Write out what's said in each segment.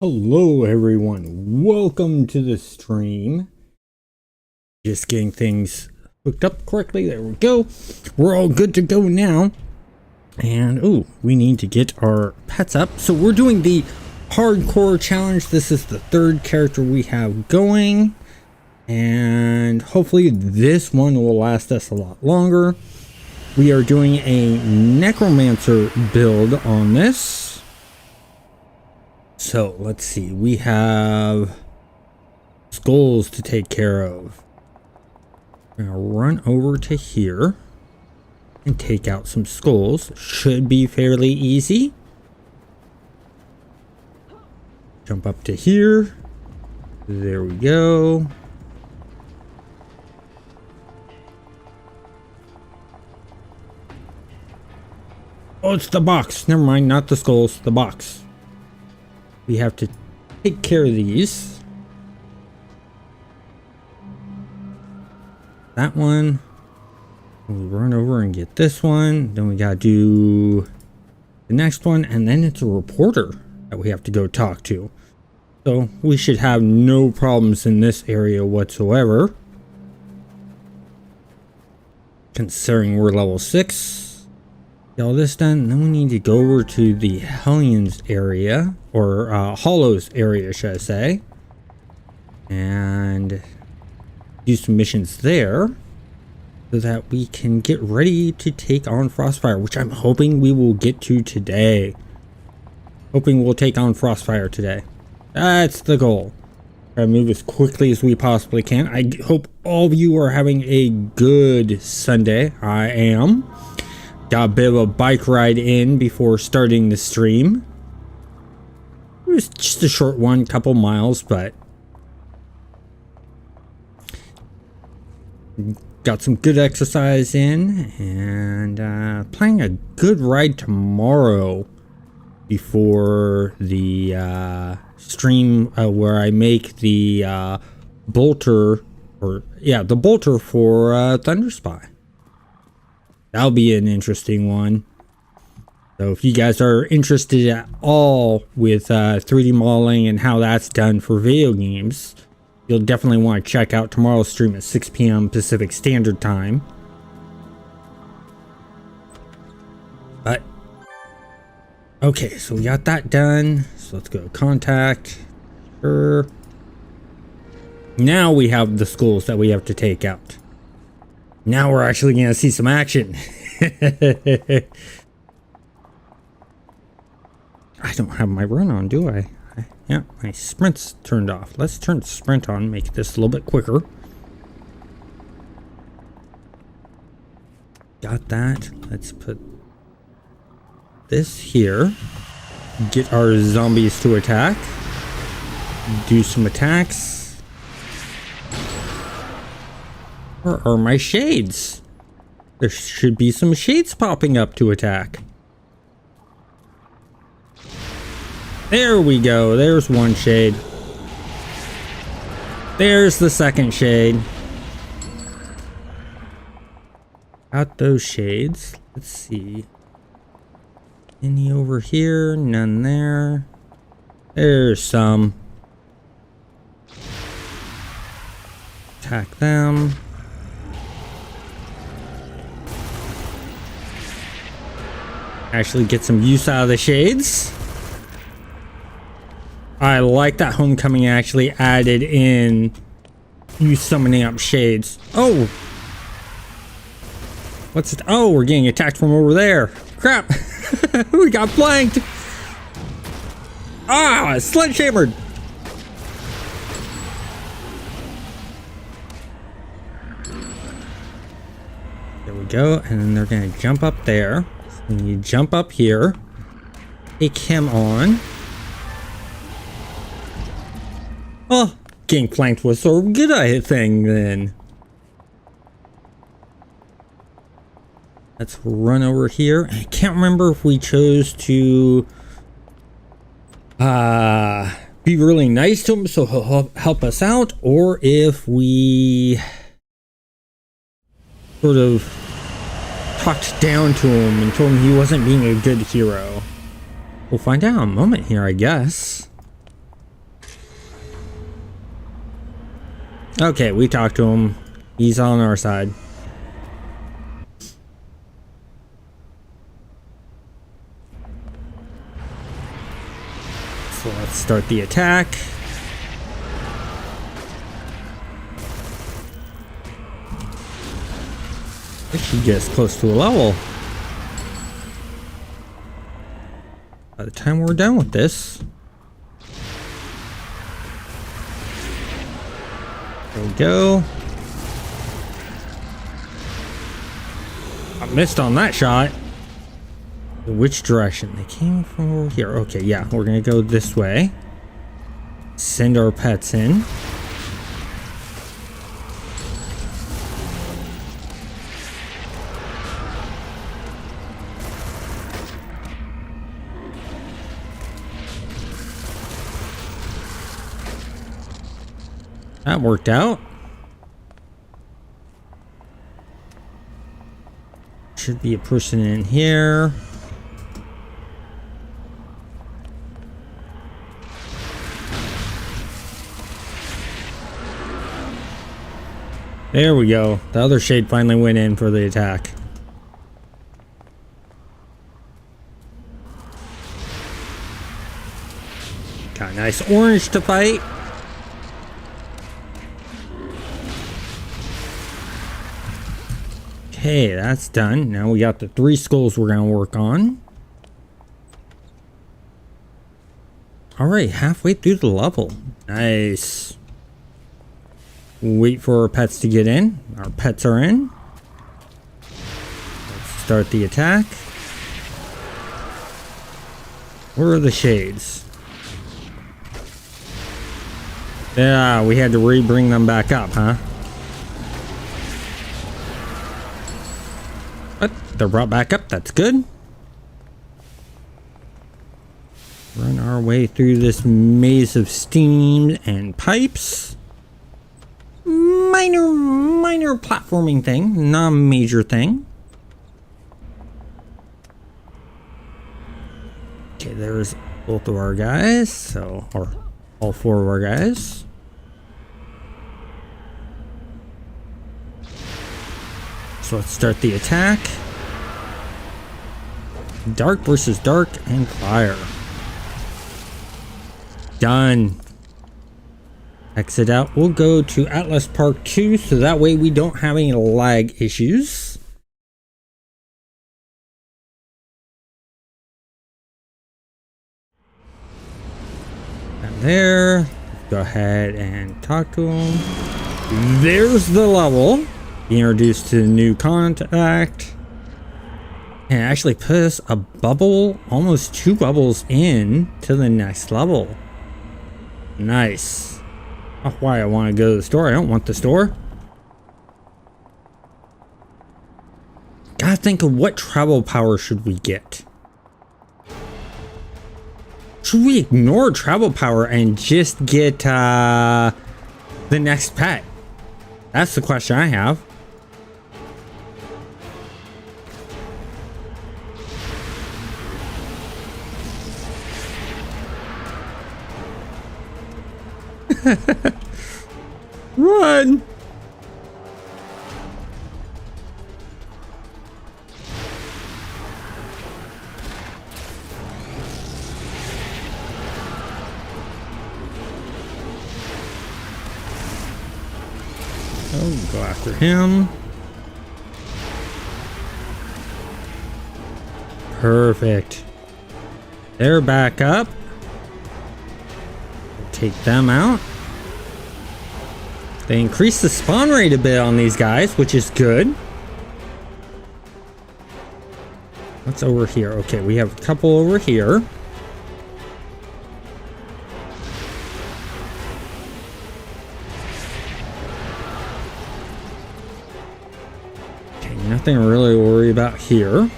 Hello everyone, welcome to the stream. Just getting things hooked up correctly, there we go. We're all good to go now. And oh, we need to get our pets up. So we're doing the hardcore challenge. This is the third character we have going. And hopefully this one will last us a lot longer. We are doing a necromancer build on this. So let's see, we have skulls to take care of. I'm gonna run over to here and take out some skulls. Should be fairly easy. Jump up to here. There we go. Oh, it's the box. Never mind, not the skulls, the box. We have to take care of these. That one. We run over and get this one. Then we gotta do the next one. And then it's a reporter that we have to go talk to. So we should have no problems in this area whatsoever. Considering we're level 6. Get all this done, and then we need to go over to the Hellions area, or Hollows area, should I say, and do some missions there, so that we can get ready to take on Frostfire, which I'm hoping we will get to today. Hoping we'll take on Frostfire today. That's the goal. Try to move as quickly as we possibly can. I hope all of you are having a good Sunday. I am. Got a bit of a bike ride in before starting the stream. It was just a short one, couple miles, but got some good exercise in, and planning a good ride tomorrow before the stream where I make the bolter, the bolter for Thunderspy. That'll be an interesting one. So if you guys are interested at all with 3D modeling and how that's done for video games, you'll definitely want to check out tomorrow's stream at 6 p.m. Pacific Standard Time. But okay, so we got that done. So let's go contact. Sure. Now we have the skulls that we have to take out. Now we're actually going to see some action. I don't have my run on, do I? Yeah, my sprint's turned off. Let's turn sprint on, make this a little bit quicker. Got that. Let's put this here. Get our zombies to attack. Do some attacks. Where are my shades? There should be some shades popping up to attack. There we go. There's one shade. There's the second shade. Got those shades. Let's see. Any over here? None there. There's some. Attack them. Actually get some use out of the shades. I like that Homecoming actually added in you summoning up shades. Oh! What's it? Oh, we're getting attacked from over there. Crap! We got flanked! Ah! Sledgehammered! There we go, and then they're gonna jump up there. And you jump up here, take him on. Oh, getting flanked was sort of a good thing then. Let's run over here. I can't remember if we chose to be really nice to him so he'll help us out, or if we sort of talked down to him and told him he wasn't being a good hero. We'll find out in a moment here, I guess. Okay, we talked to him. He's on our side. So let's start the attack. We should get us close to a level. By the time we're done with this. There we go. I missed on that shot. Which direction? They came from over here. Okay, yeah, we're gonna go this way. Send our pets in. That worked out. Should be a person in here. There we go. The other shade finally went in for the attack. Got a nice orange to fight. Okay, that's done. Now we got the 3 skulls we're gonna work on. Alright, halfway through the level. Nice. Wait for our pets to get in. Our pets are in. Let's start the attack. Where are the shades? Yeah, we had to re-bring them back up, huh? But they're brought back up. That's good. Run our way through this maze of steam and pipes. Minor platforming thing, non-major thing. Okay, there's both of our guys, so, or all 4 of our guys. So let's start the attack. Dark versus dark and fire. Done. Exit out. We'll go to Atlas Park 2 so that way we don't have any lag issues. And there. Let's go ahead and talk to him. There's the level. Be introduced to the new contact. And actually put us a bubble, almost 2 bubbles in to the next level. Nice. That's why I want to go to the store. I don't want the store. Gotta think of what travel power should we get. Should we ignore travel power and just get the next pet? That's the question I have. Run! Oh, go after him. Perfect. They're back up. Take them out. They increased the spawn rate a bit on these guys, which is good. What's over here? Okay, we have a couple over here. Okay, nothing to really worry about here.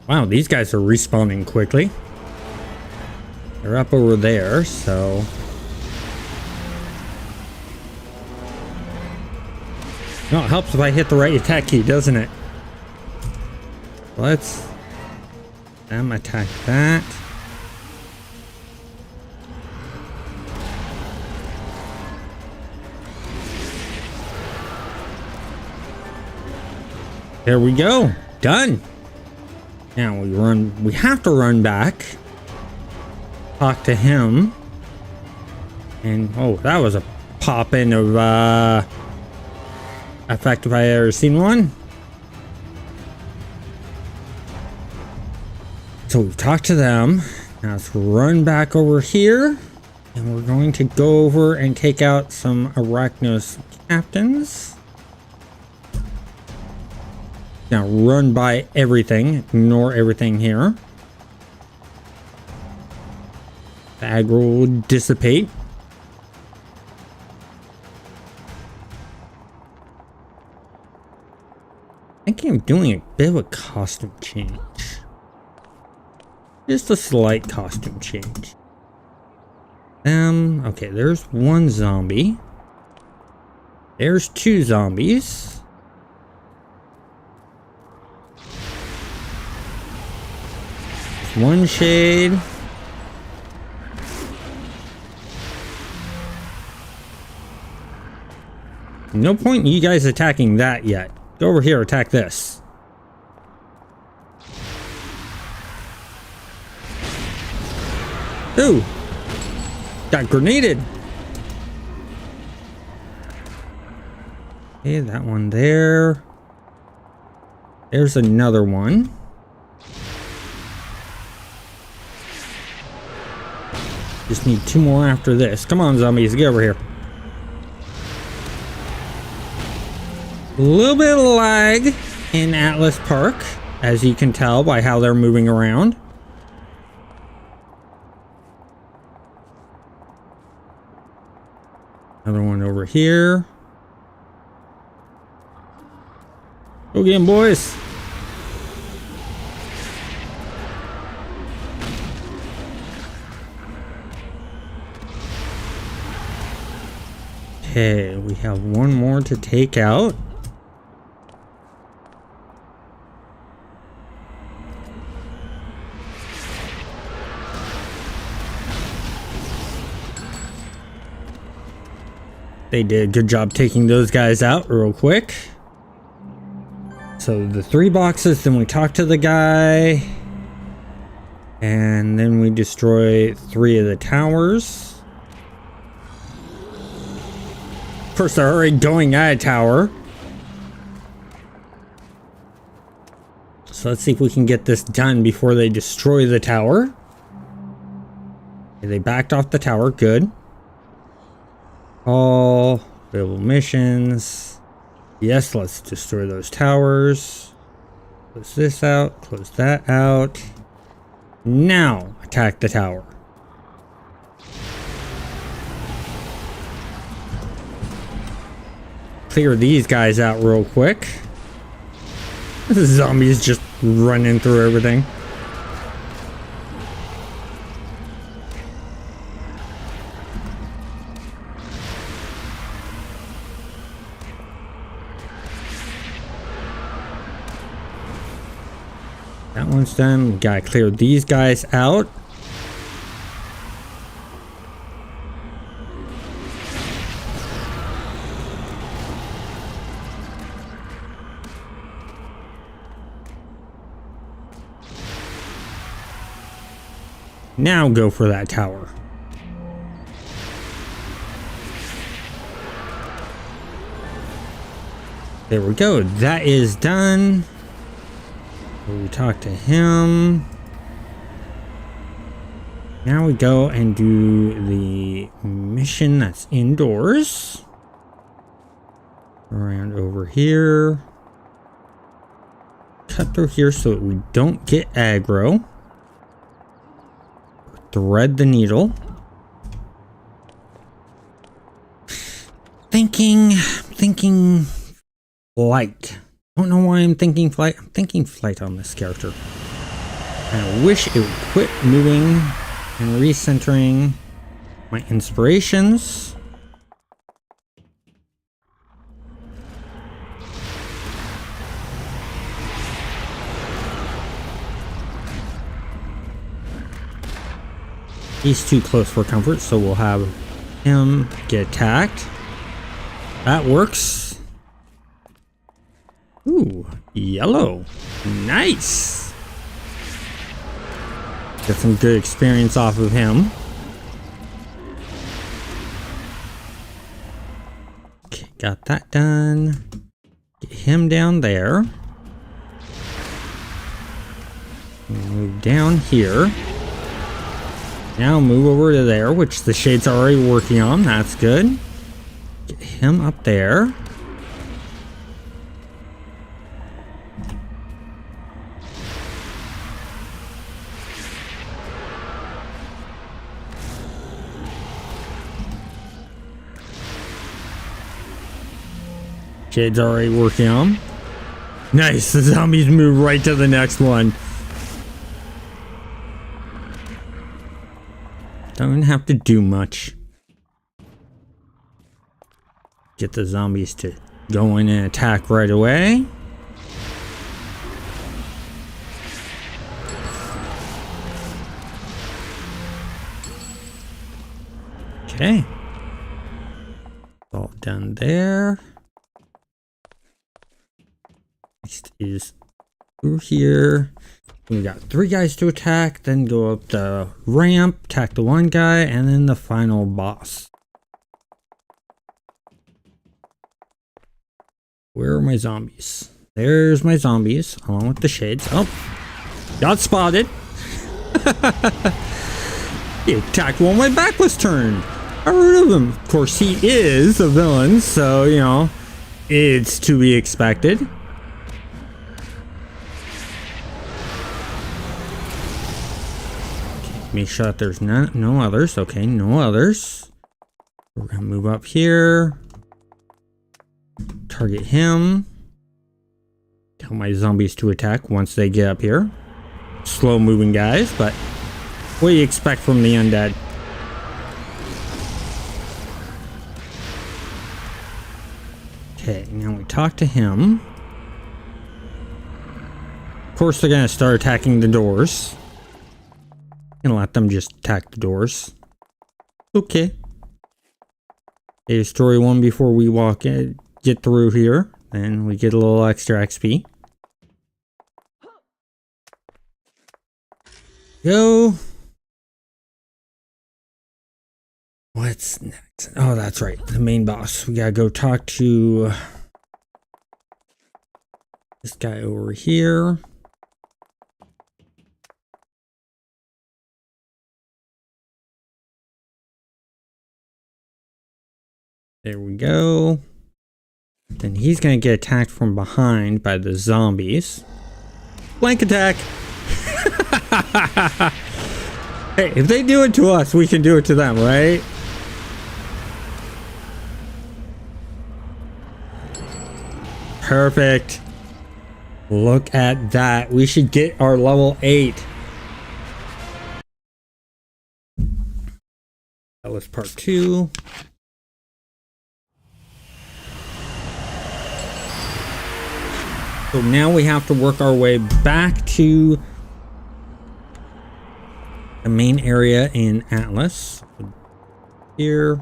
Wow, these guys are respawning quickly. They're up over there, so... No, it helps if I hit the right attack key, doesn't it? Let's them attack that. There we go. Done. Now we have to run back. Talk to him. And oh, that was a pop in of effect if I ever seen one. So we've talked to them. Now let's run back over here. And we're going to go over and take out some Arachnos captains. Now run by everything. Ignore everything here. The aggro will dissipate. I think I'm doing a bit of a costume change. Just a slight costume change. Okay, there's one zombie. There's two zombies. There's one shade. No point in you guys attacking that yet. Go over here, attack this. Ooh! Got grenaded! Okay, that one there. There's another one. Just need two more after this. Come on, zombies, get over here. A little bit of lag in Atlas Park, as you can tell by how they're moving around. Another one over here. Go get 'em, boys. Okay, we have one more to take out. They did a good job taking those guys out real quick. So the 3 boxes, then we talk to the guy. And then we destroy 3 of the towers. Of course, they're already going at a tower. So let's see if we can get this done before they destroy the tower. Okay, they backed off the tower, good. All available missions. Yes, let's destroy those towers. Close this out, close that out. Now attack the tower. Clear these guys out real quick. This zombie's just running through everything. That one's done. We gotta clear these guys out. Now go for that tower. There we go. That is done. We talk to him. Now we go and do the mission that's indoors. Around over here. Cut through here so that we don't get aggro. Thread the needle. Thinking light. Don't know why I'm thinking flight. I'm thinking flight on this character. And I wish it would quit moving and recentering my inspirations. He's too close for comfort, so we'll have him get attacked. That works. Ooh, yellow. Nice. Get some good experience off of him. Okay, got that done. Get him down there. Move down here. Now move over to there, which the shade's already working on. That's good. Get him up there. Shade's already working on. Nice, the zombies move right to the next one. Don't have to do much. Get the zombies to go in and attack right away. Okay. All done there. Next is through here. We got 3 guys to attack, then go up the ramp, attack the 1 guy, and then the final boss. Where are my zombies? There's my zombies, along with the shades. Oh, got spotted. He attacked while my back was turned. I rid of him. Of course, he is a villain, so, you know, it's to be expected. Make sure that there's no others. Okay, no others. We're gonna move up here. Target him. Tell my zombies to attack once they get up here. Slow moving guys, but what do you expect from the undead? Okay, now we talk to him. Of course, they're gonna start attacking the doors. Gonna let them just attack the doors. Okay. They destroy one before we get through here. Then we get a little extra XP. Go. What's next? Oh, that's right. The main boss. We gotta go talk to this guy over here. There we go. Then he's gonna get attacked from behind by the zombies. Flank attack! Hey, if they do it to us, we can do it to them, right? Perfect. Look at that. We should get our level 8. That was part 2. So now we have to work our way back to the main area in Atlas. Here.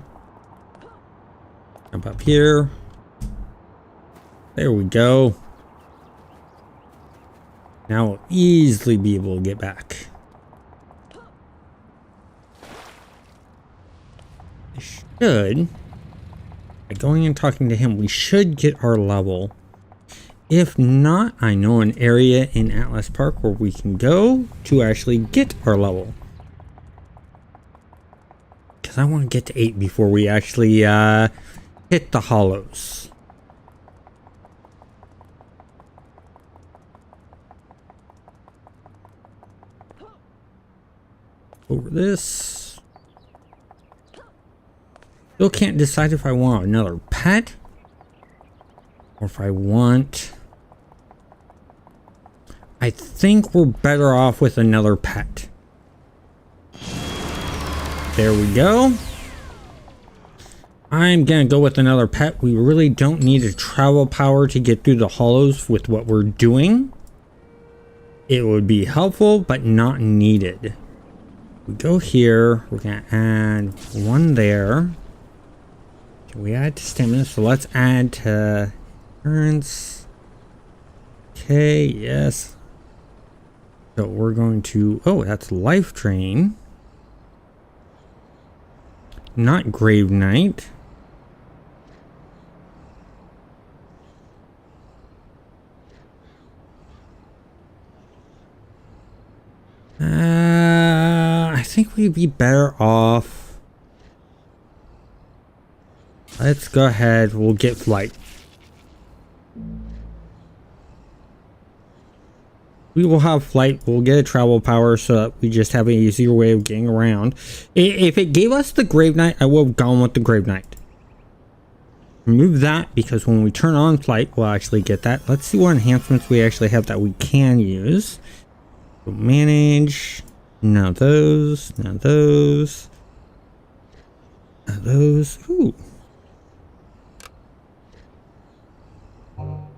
Jump up here. There we go. Now we'll easily be able to get back. I should, by going and talking to him, we should get our level. If not, I know an area in Atlas Park where we can go to actually get our level. Because I want to get to 8 before we actually hit the hollows. Over this. Still can't decide if I want another pet or if I want... I think we're better off with another pet. There we go. I'm gonna go with another pet. We really don't need a travel power to get through the hollows with what we're doing. It would be helpful, but not needed. We go here. We're gonna add 1 there. Can we add to stamina? So let's add to endurance. Okay, yes. So we're going to, oh, that's Life Drain. Not Grave Knight. I think we'd be better off. Let's go ahead. We'll get Flight. We will have Flight. We'll get a travel power so that we just have an easier way of getting around. If it gave us the Grave Knight, I would have gone with the Grave Knight. Remove that because when we turn on Flight, we'll actually get that. Let's see what enhancements we actually have that we can use. So manage. Now those. Now those. Now those. Ooh.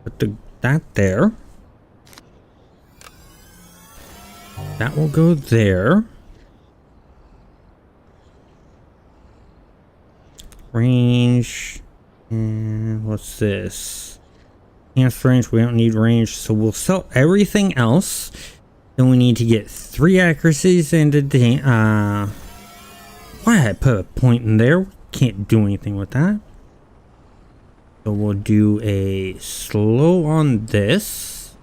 Put that there. That will go there. Range. And what's this? Enhanced range. We don't need range. So we'll sell everything else. Then we need to get 3 accuracies into the... why I put a point in there? Can't do anything with that. So we'll do a slow on this.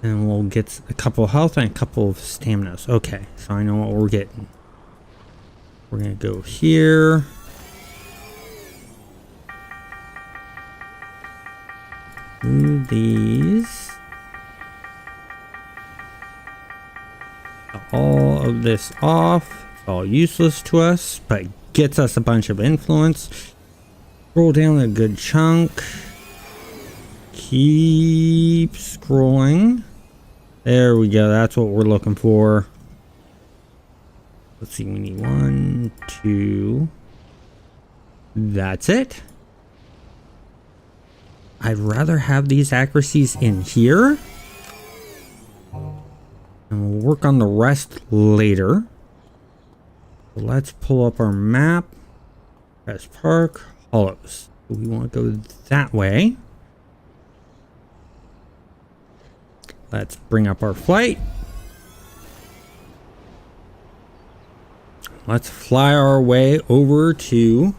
And we'll get a couple of health and a couple of staminas. Okay, so I know what we're getting. We're going to go here. Do these. All of this off. It's all useless to us, but gets us a bunch of influence. Scroll down a good chunk. Keep scrolling. There we go. That's what we're looking for. Let's see. We need 1, 2. That's it. I'd rather have these accuracies in here. And we'll work on the rest later. So let's pull up our map. Press Park. Hollows. We want to go that way. Let's bring up our flight. Let's fly our way over to...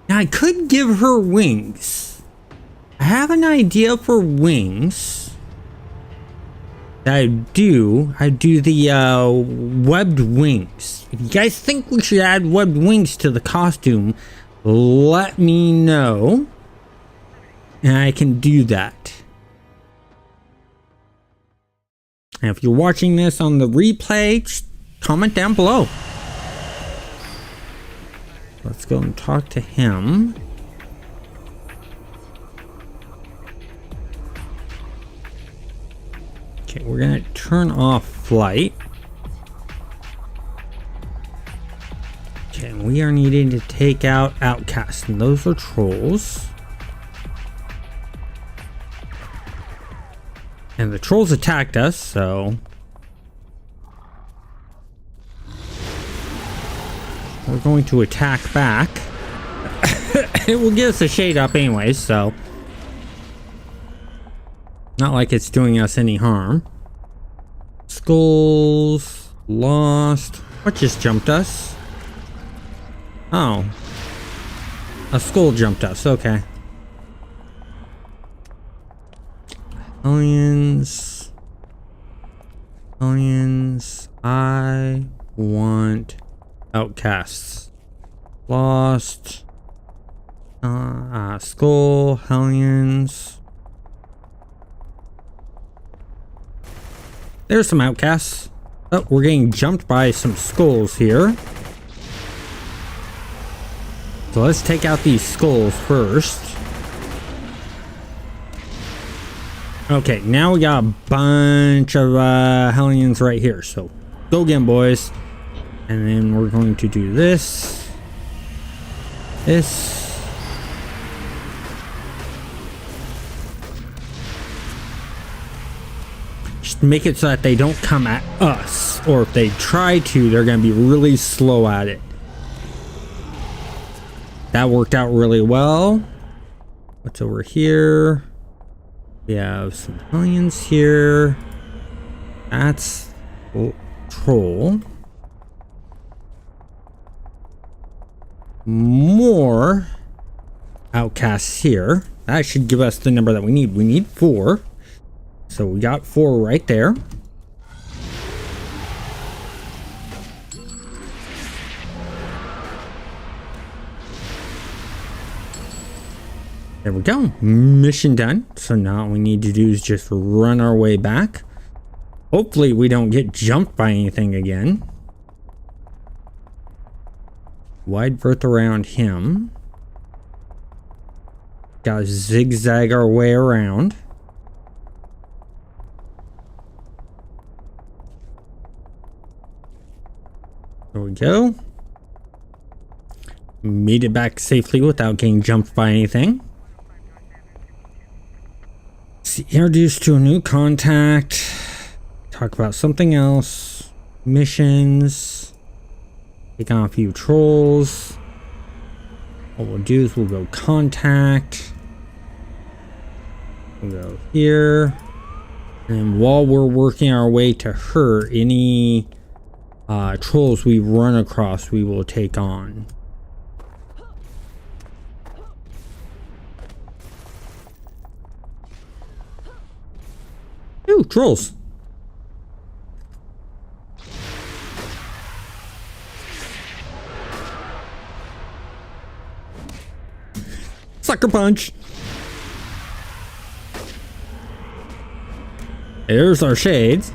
Now I could give her wings. I have an idea for wings. I do the webbed wings. If you guys think we should add webbed wings to the costume, let me know. And I can do that. And if you're watching this on the replay, just comment down below. Let's go and talk to him. Okay, we're gonna turn off flight. Okay, and we are needing to take out outcasts, and those are trolls. And the trolls attacked us, so we're going to attack back. It will give us a shade up anyways, so not like it's doing us any harm. Skulls, lost. What just jumped us? Oh, a skull jumped us. Okay. Hellions. I want outcasts. Lost. Skull. Hellions. There's some outcasts. Oh, we're getting jumped by some skulls here. So let's take out these skulls first. Okay, now we got a bunch of Hellions right here. So go again, boys. And then we're going to do this. This. Just make it so that they don't come at us. Or if they try to, they're going to be really slow at it. That worked out really well. What's over here? We have some aliens here. That's troll. More outcasts here. That should give us the number that we need. We need 4. So we got 4 right there. There we go. Mission done. So now all we need to do is just run our way back. Hopefully we don't get jumped by anything again. Wide berth around him. Gotta zigzag our way around. There we go. Made it back safely without getting jumped by anything. See, introduced to a new contact. Talk about something else. Missions. Take on a few trolls. What we'll do is we'll go contact. We'll go here. And while we're working our way to her, any trolls we run across, we will take on. Ooh, trolls. Sucker punch. There's our shades.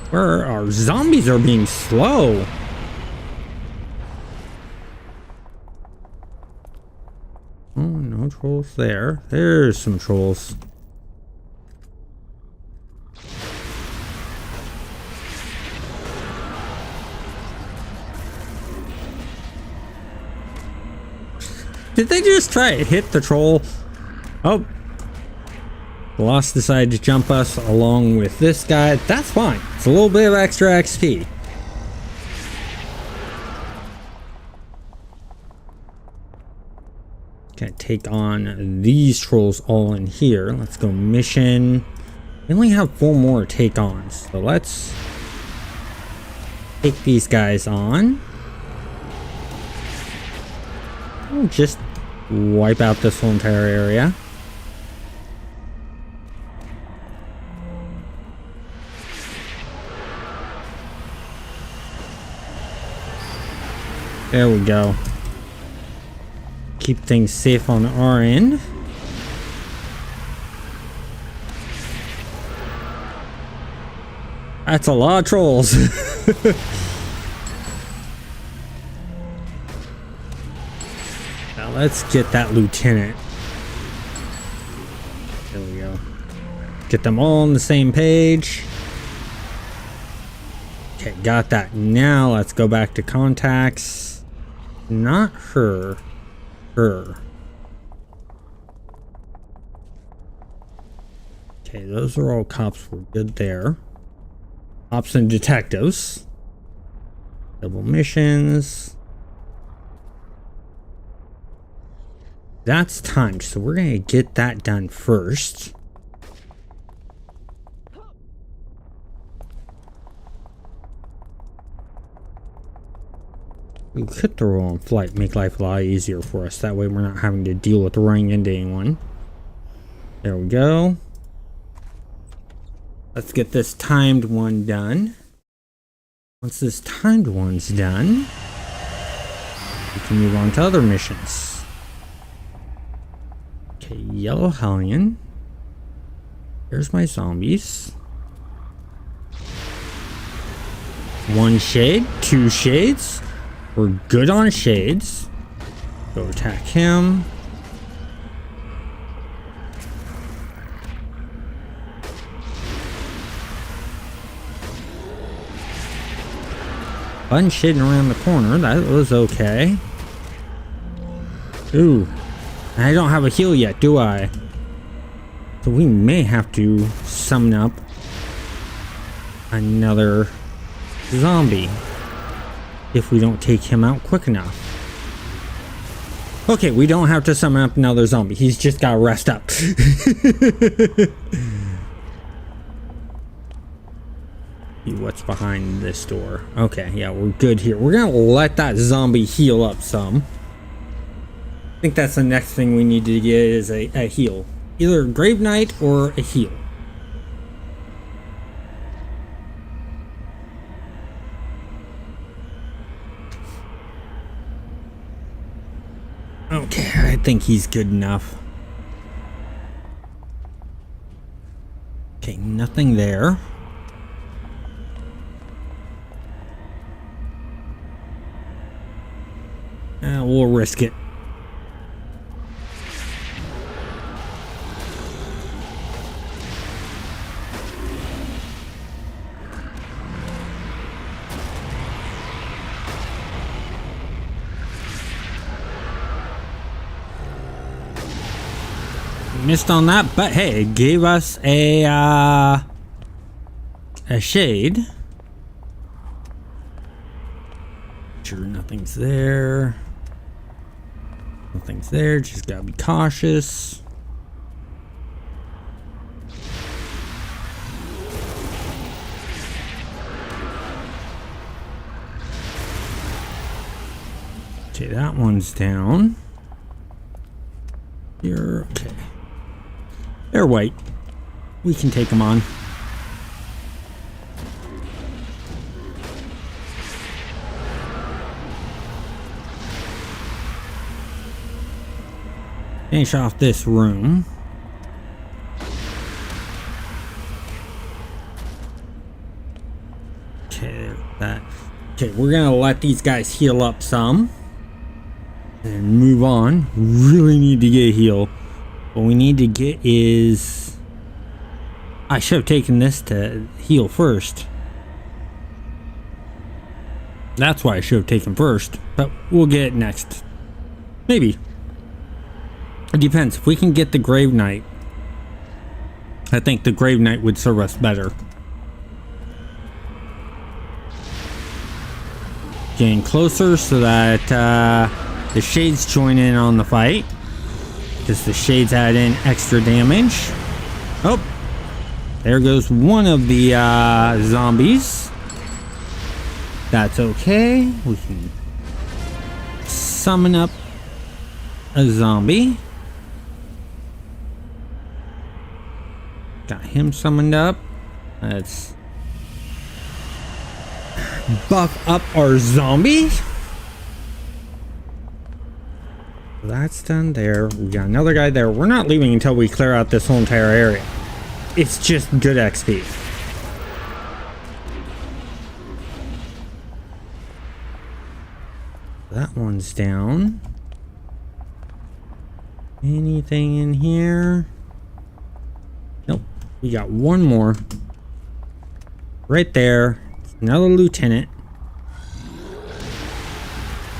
Where our zombies are being slow. Oh, no trolls there. There's some trolls. Did they just try to hit the troll? Oh. The Lost decided to jump us along with this guy. That's fine. It's a little bit of extra XP. Gonna take on these trolls all in here. Let's go mission. We only have 4 more to take on. So let's take these guys on. We'll just wipe out this whole entire area. There we go. Keep things safe on our end. That's a lot of trolls. Now let's get that lieutenant. There we go. Get them all on the same page. Okay, got that. Now let's go back to contacts. Not her. Her. Okay, those are all cops. We're good there. Ops and detectives. Double missions. That's timed, so we're gonna get that done first. We could throw on flight, make life a lot easier for us. That way we're not having to deal with running into anyone. There we go. Let's get this timed one done. Once this timed one's done, we can move on to other missions. Okay, Yellow Hellion. There's my zombies. 1 shade, 2 shades. We're good on shades. Go attack him. Bunch shading around the corner. That was okay. Ooh. I don't have a heal yet, do I? So we may have to summon up another zombie if we don't take him out quick enough. Okay, we don't have to summon up another zombie. He's just got to rest up. What's behind this door? Okay, yeah, we're good here. We're gonna let that zombie heal up some. I think that's the next thing we need to get is a heal. Either a Grave Knight or a heal. Okay, I think he's good enough. Okay, nothing there. We'll risk it. Missed on that, but hey, it gave us a shade. Sure, nothing's there. Nothing's there, just gotta be cautious. Okay, that one's down. Here, okay. They're white. We can take them on. Finish off this room. Okay, that. Okay, we're gonna let these guys heal up some and move on. Really need to get a heal. What we need to get is... I should have taken this to heal first. That's why I should have taken first, but we'll get it next. Maybe. It depends. If we can get the Grave Knight, I think the Grave Knight would serve us better. Getting closer so that the shades join in on the fight. Because the shades add in extra damage. Oh, there goes one of the zombies. That's okay. We can summon up a zombie. Got him summoned up. Let's buff up our zombie. That's done there. We got another guy there. We're not leaving until we clear out this whole entire area. It's just good XP. That one's down. Anything in here? Nope. We got one more. Right there. Another lieutenant.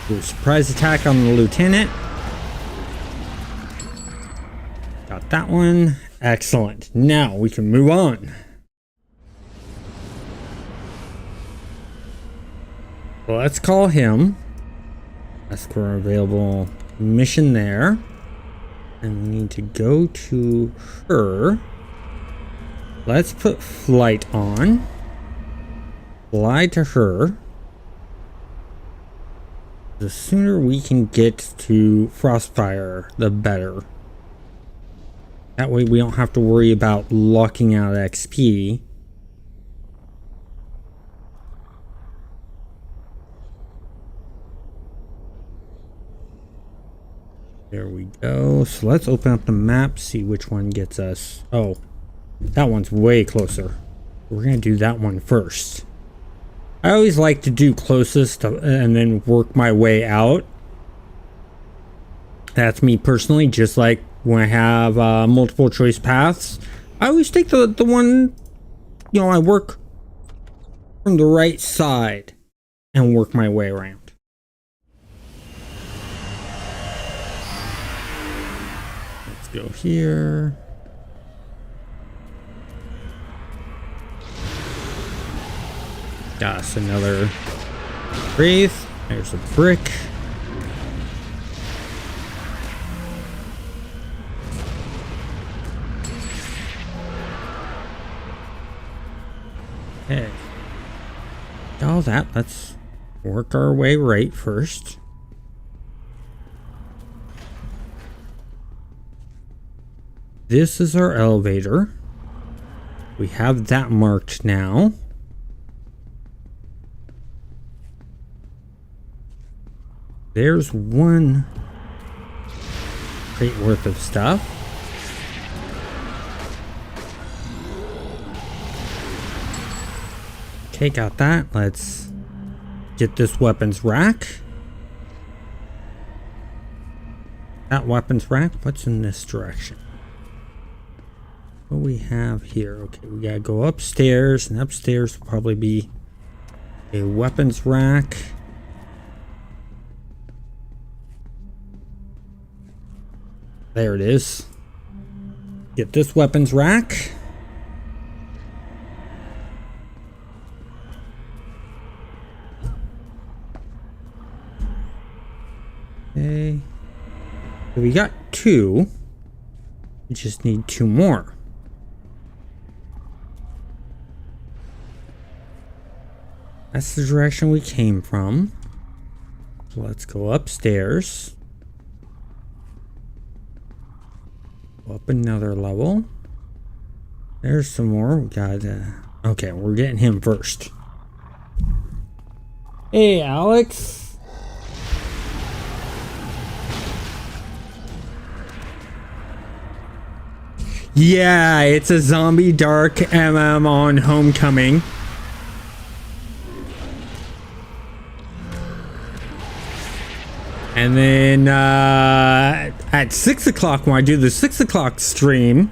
Do a surprise attack on the lieutenant. Got that one. Excellent. Now we can move on. Let's call him. Ask for an available mission there. And we need to go to her. Let's put flight on. Fly to her. The sooner we can get to Frostfire, the better. That way we don't have to worry about locking out XP. There we go. So let's open up the map, see which one gets us. Oh, that one's way closer. We're going to do that one first. I always like to do closest and then work my way out. That's me personally, just like when I have multiple choice paths. I always take the one, you know, I work from the right side and work my way around. Let's go here. Got us another wraith. There's a brick. Okay. All that. Let's work our way right first. This is our elevator. We have that marked now. There's one crate worth of stuff. Okay, got that. Let's get this weapons rack. That weapons rack. What's in this direction? What we have here? Okay, we gotta go upstairs, and upstairs will probably be a weapons rack. There it is. Get this weapons rack. Okay. So we got 2. We just need 2 more. That's the direction we came from. So let's go upstairs. Go up another level. There's some more. We got okay, we're getting him first. Hey, Alex. Yeah, it's a zombie dark MM on Homecoming. And then at 6 o'clock, when I do the 6 o'clock stream,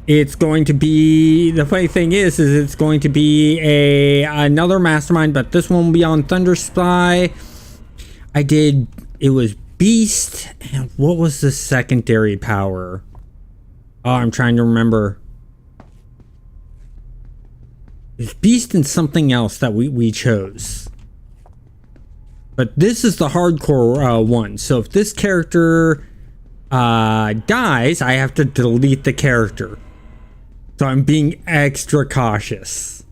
it's going to be, the funny thing is it's going to be another mastermind, but this one will be on Thunder Spy. It was Beast, and what was the secondary power? Oh, I'm trying to remember. It's Beast and something else that we chose. But this is the hardcore one. So if this character dies, I have to delete the character. So I'm being extra cautious.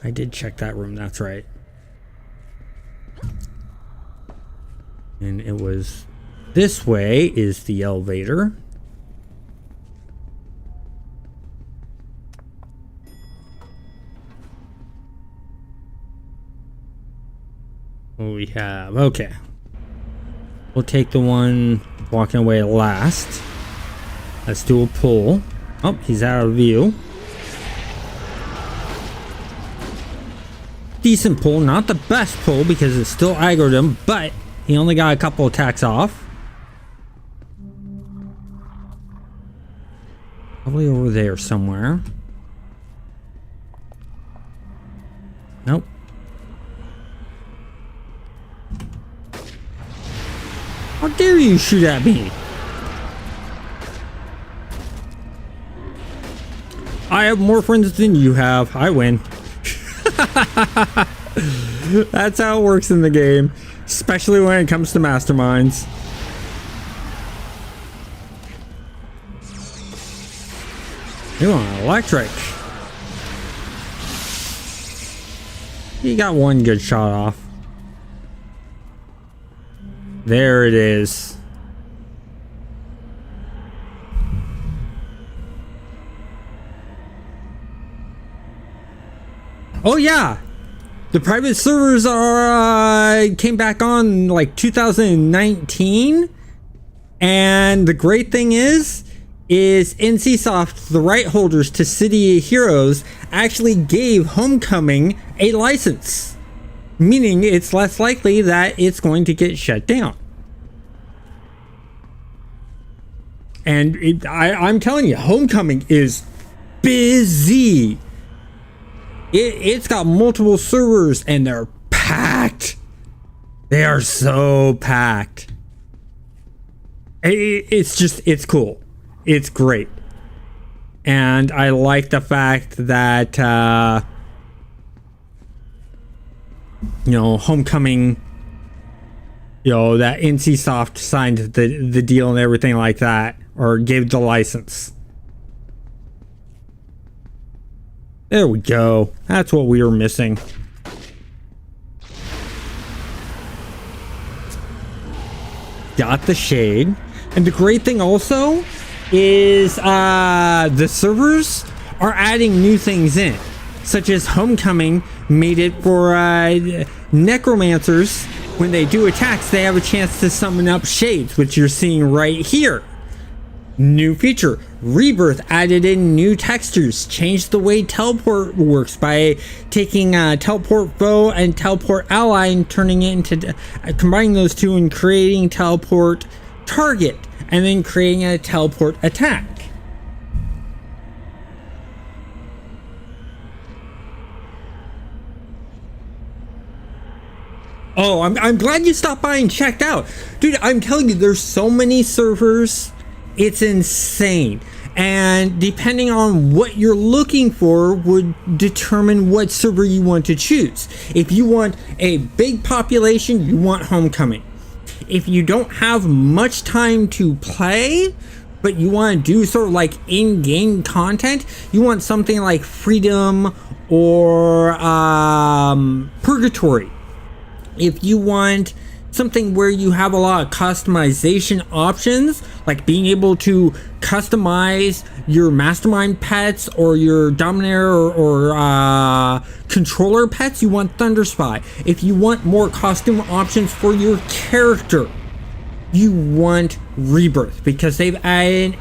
I did check that room, that's right. And it was... This way is the elevator. What we have, okay. We'll take the one walking away last. Let's do a pull. Oh, he's out of view. Decent pull, not the best pull because it still aggroed him, but he only got a couple attacks off. Probably over there somewhere. Nope. How dare you shoot at me? I have more friends than you have. I win. That's how it works in the game, especially when it comes to masterminds. You want electric? You got one good shot off. There it is. Oh yeah, the private servers are came back on like 2019, and the great thing is NCSoft, the right holders to City Heroes, actually gave Homecoming a license, meaning it's less likely that it's going to get shut down. And I'm telling you, Homecoming is busy. It's got multiple servers and they're packed. They are so packed. It's cool. It's great. And I like the fact that, Homecoming, that NCSoft signed the deal and everything like that, or gave the license. There we go. That's what we were missing. Got the shade. And the great thing also is the servers are adding new things in, such as Homecoming made it for necromancers. When they do attacks, they have a chance to summon up shades, which you're seeing right here. New feature, Rebirth added in new textures, changed the way teleport works by taking teleport foe and teleport ally and turning it into combining those two and creating teleport target, and then creating a teleport attack. Oh, I'm glad you stopped by and checked out. Dude, I'm telling you, there's so many servers. It's insane. And depending on what you're looking for would determine what server you want to choose. If you want a big population, you want Homecoming. If you don't have much time to play, but you want to do sort of like in-game content, you want something like Freedom or Purgatory. If you want something where you have a lot of customization options, like being able to customize your mastermind pets or your dominator or controller pets, you want Thunderspy. If you want more costume options for your character, you want Rebirth, because they've added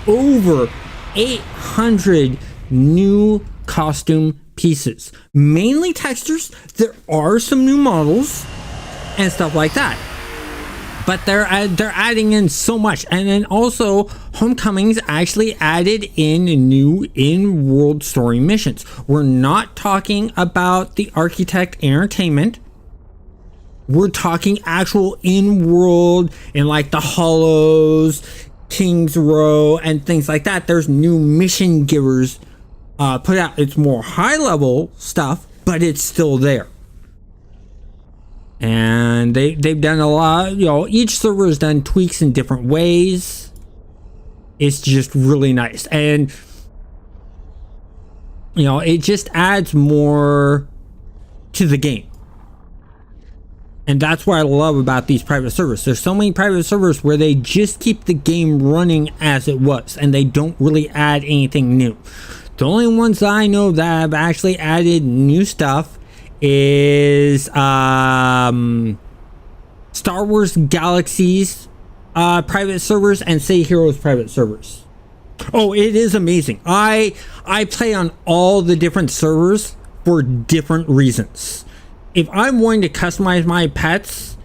over 800 new costume pieces, mainly textures. There are some new models and stuff like that, but they're adding in so much. And then also Homecoming's actually added in new in-world story missions. We're not talking about the Architect Entertainment. We're talking actual in-world in like the Hollows, King's Row, and things like that. There's new mission givers put out. It's more high-level stuff, but it's still there. And they've done a lot. You know, each server has done tweaks in different ways. It's just really nice, and you know, it just adds more to the game. And that's what I love about these private servers. There's so many private servers where they just keep the game running as it was, and they don't really add anything new. The only ones that I know that have actually added new stuff is Star Wars Galaxies private servers and Say Heroes private servers. Oh, it is amazing. I play on all the different servers for different reasons. If I'm wanting to customize my pets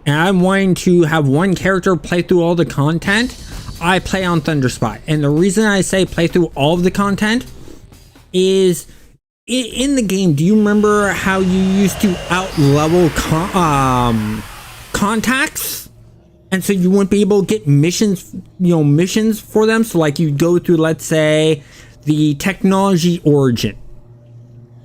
and I'm wanting to have one character play through all the content, I play on Thunderspy. And the reason I say play through all of the content is in the game, do you remember how you used to out-level contacts? And so you wouldn't be able to get missions, you know, missions for them. So like you go through, let's say, the technology origin,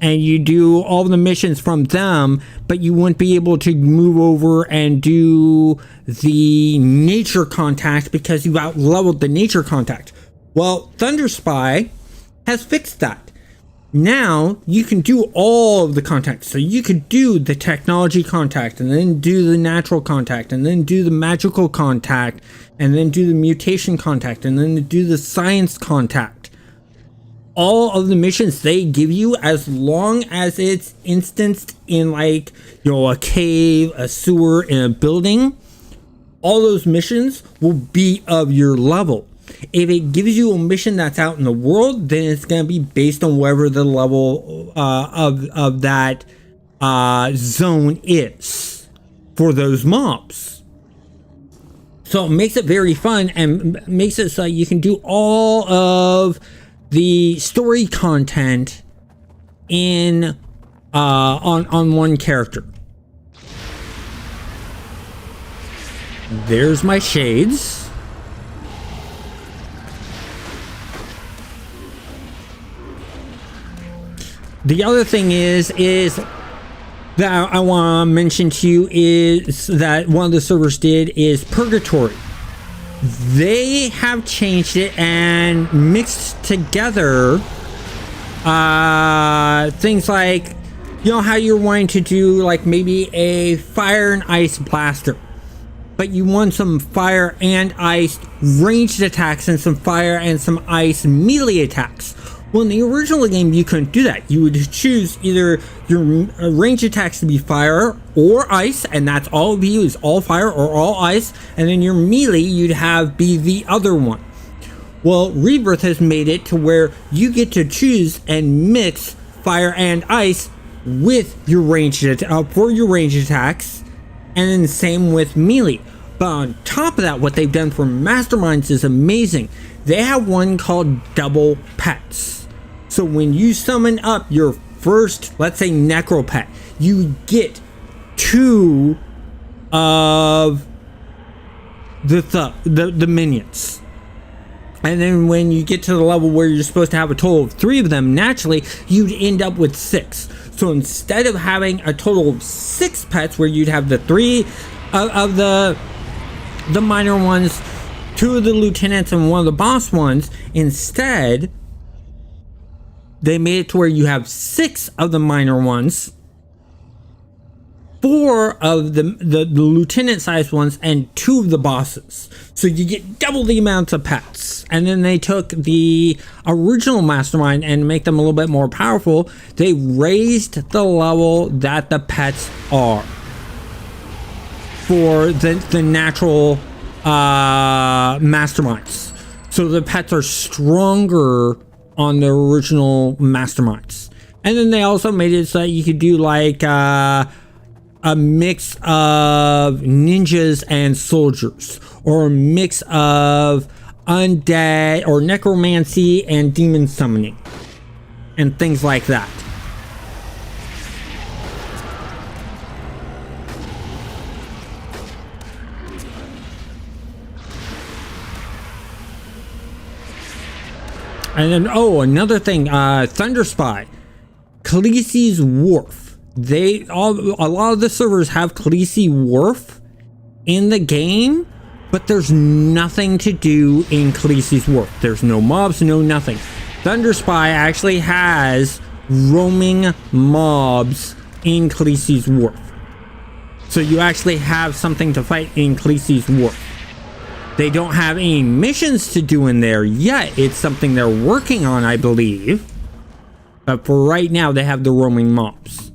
and you do all the missions from them, but you wouldn't be able to move over and do the nature contact because you out-leveled the nature contact. Well, Thunderspy has fixed that. Now you can do all of the contacts. So you could do the technology contact, and then do the natural contact, and then do the magical contact, and then do the mutation contact, and then do the science contact. All of the missions they give you, as long as it's instanced in like, you know, a cave, a sewer, in a building, all those missions will be of your level. If it gives you a mission that's out in the world, then it's going to be based on whatever the level of that zone is for those mobs. So it makes it very fun and makes it so you can do all of the story content in on one character. There's my shades. The other thing is that I want to mention to you is that one of the servers did is Purgatory. They have changed it and mixed together things like, you know how you're wanting to do like maybe a fire and ice blaster, but you want some fire and ice ranged attacks and some fire and some ice melee attacks. Well, in the original game, you couldn't do that. You would choose either your range attacks to be fire or ice, and that's all it would be used, all fire or all ice, and then your melee you'd have be the other one. Well, Rebirth has made it to where you get to choose and mix fire and ice with your ranged for your range attacks, and then the same with melee. But on top of that, what they've done for Masterminds is amazing. They have one called Double Pets. So when you summon up your first, let's say, Necro Pet, you get 2 of the minions. And then when you get to the level where you're supposed to have a total of 3 of them, naturally, you'd end up with 6. So instead of having a total of 6 pets, where you'd have the 3 of the minor ones, 2 of the lieutenants, and 1 of the boss ones, instead, they made it to where you have 6 of the minor ones, 4 of the lieutenant-sized ones, and 2 of the bosses. So you get double the amounts of pets. And then they took the original Mastermind and make them a little bit more powerful. They raised the level that the pets are for the natural Masterminds. So the pets are stronger on the original Masterminds. And then they also made it so that you could do like a mix of ninjas and soldiers, or a mix of undead or necromancy and demon summoning, and things like that. And then, oh, another thing, Thunder Spy, Khaleesi's Wharf. A lot of the servers have Khaleesi Wharf in the game, but there's nothing to do in Khaleesi's Wharf. There's no mobs, no nothing. Thunder Spy actually has roaming mobs in Khaleesi's Wharf. So you actually have something to fight in Khaleesi's Wharf. They don't have any missions to do in there yet. It's something they're working on, I believe. But for right now, they have the roaming mobs.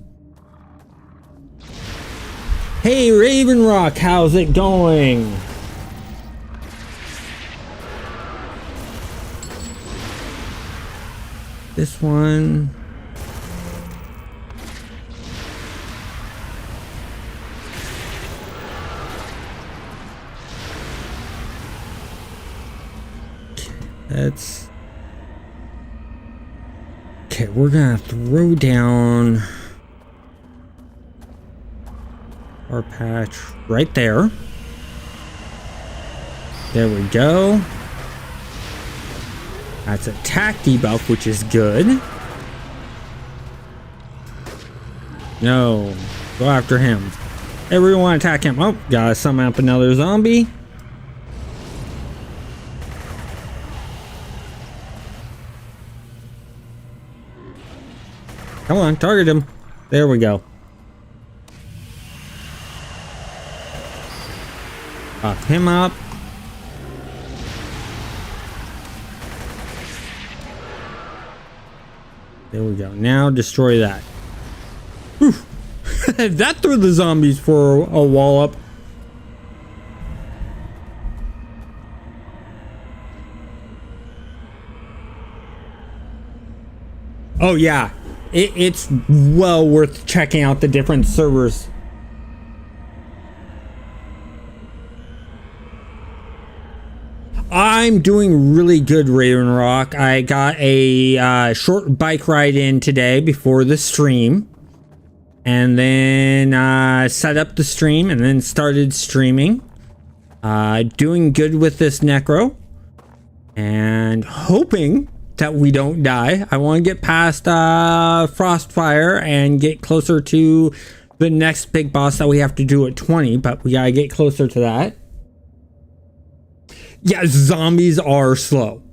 Hey, Raven Rock, how's it going? This one. That's okay. We're gonna throw down our patch right there. There we go. That's attack debuff, which is good. No, go after him. Everyone attack him. Oh, gotta summon up another zombie. Come on, target him. There we go. Pop him up. There we go. Now destroy that. Whew. That threw the zombies for a wallop. Oh yeah. It's well worth checking out the different servers. I'm doing really good, Raven Rock. I got a short bike ride in today before the stream, and then set up the stream and then started streaming. Doing good with this Necro and hoping that we don't die. I want to get past Frostfire and get closer to the next big boss that we have to do at 20, but we gotta get closer to that. Yeah, zombies are slow.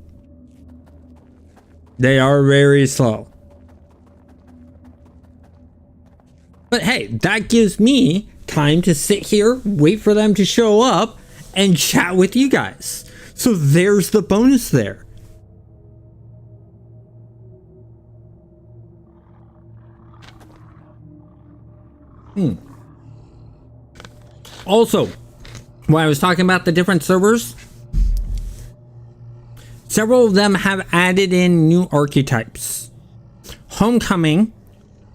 They are very slow. But hey, that gives me time to sit here, wait for them to show up, and chat with you guys. So there's the bonus there. Also, when I was talking about the different servers, several of them have added in new archetypes. Homecoming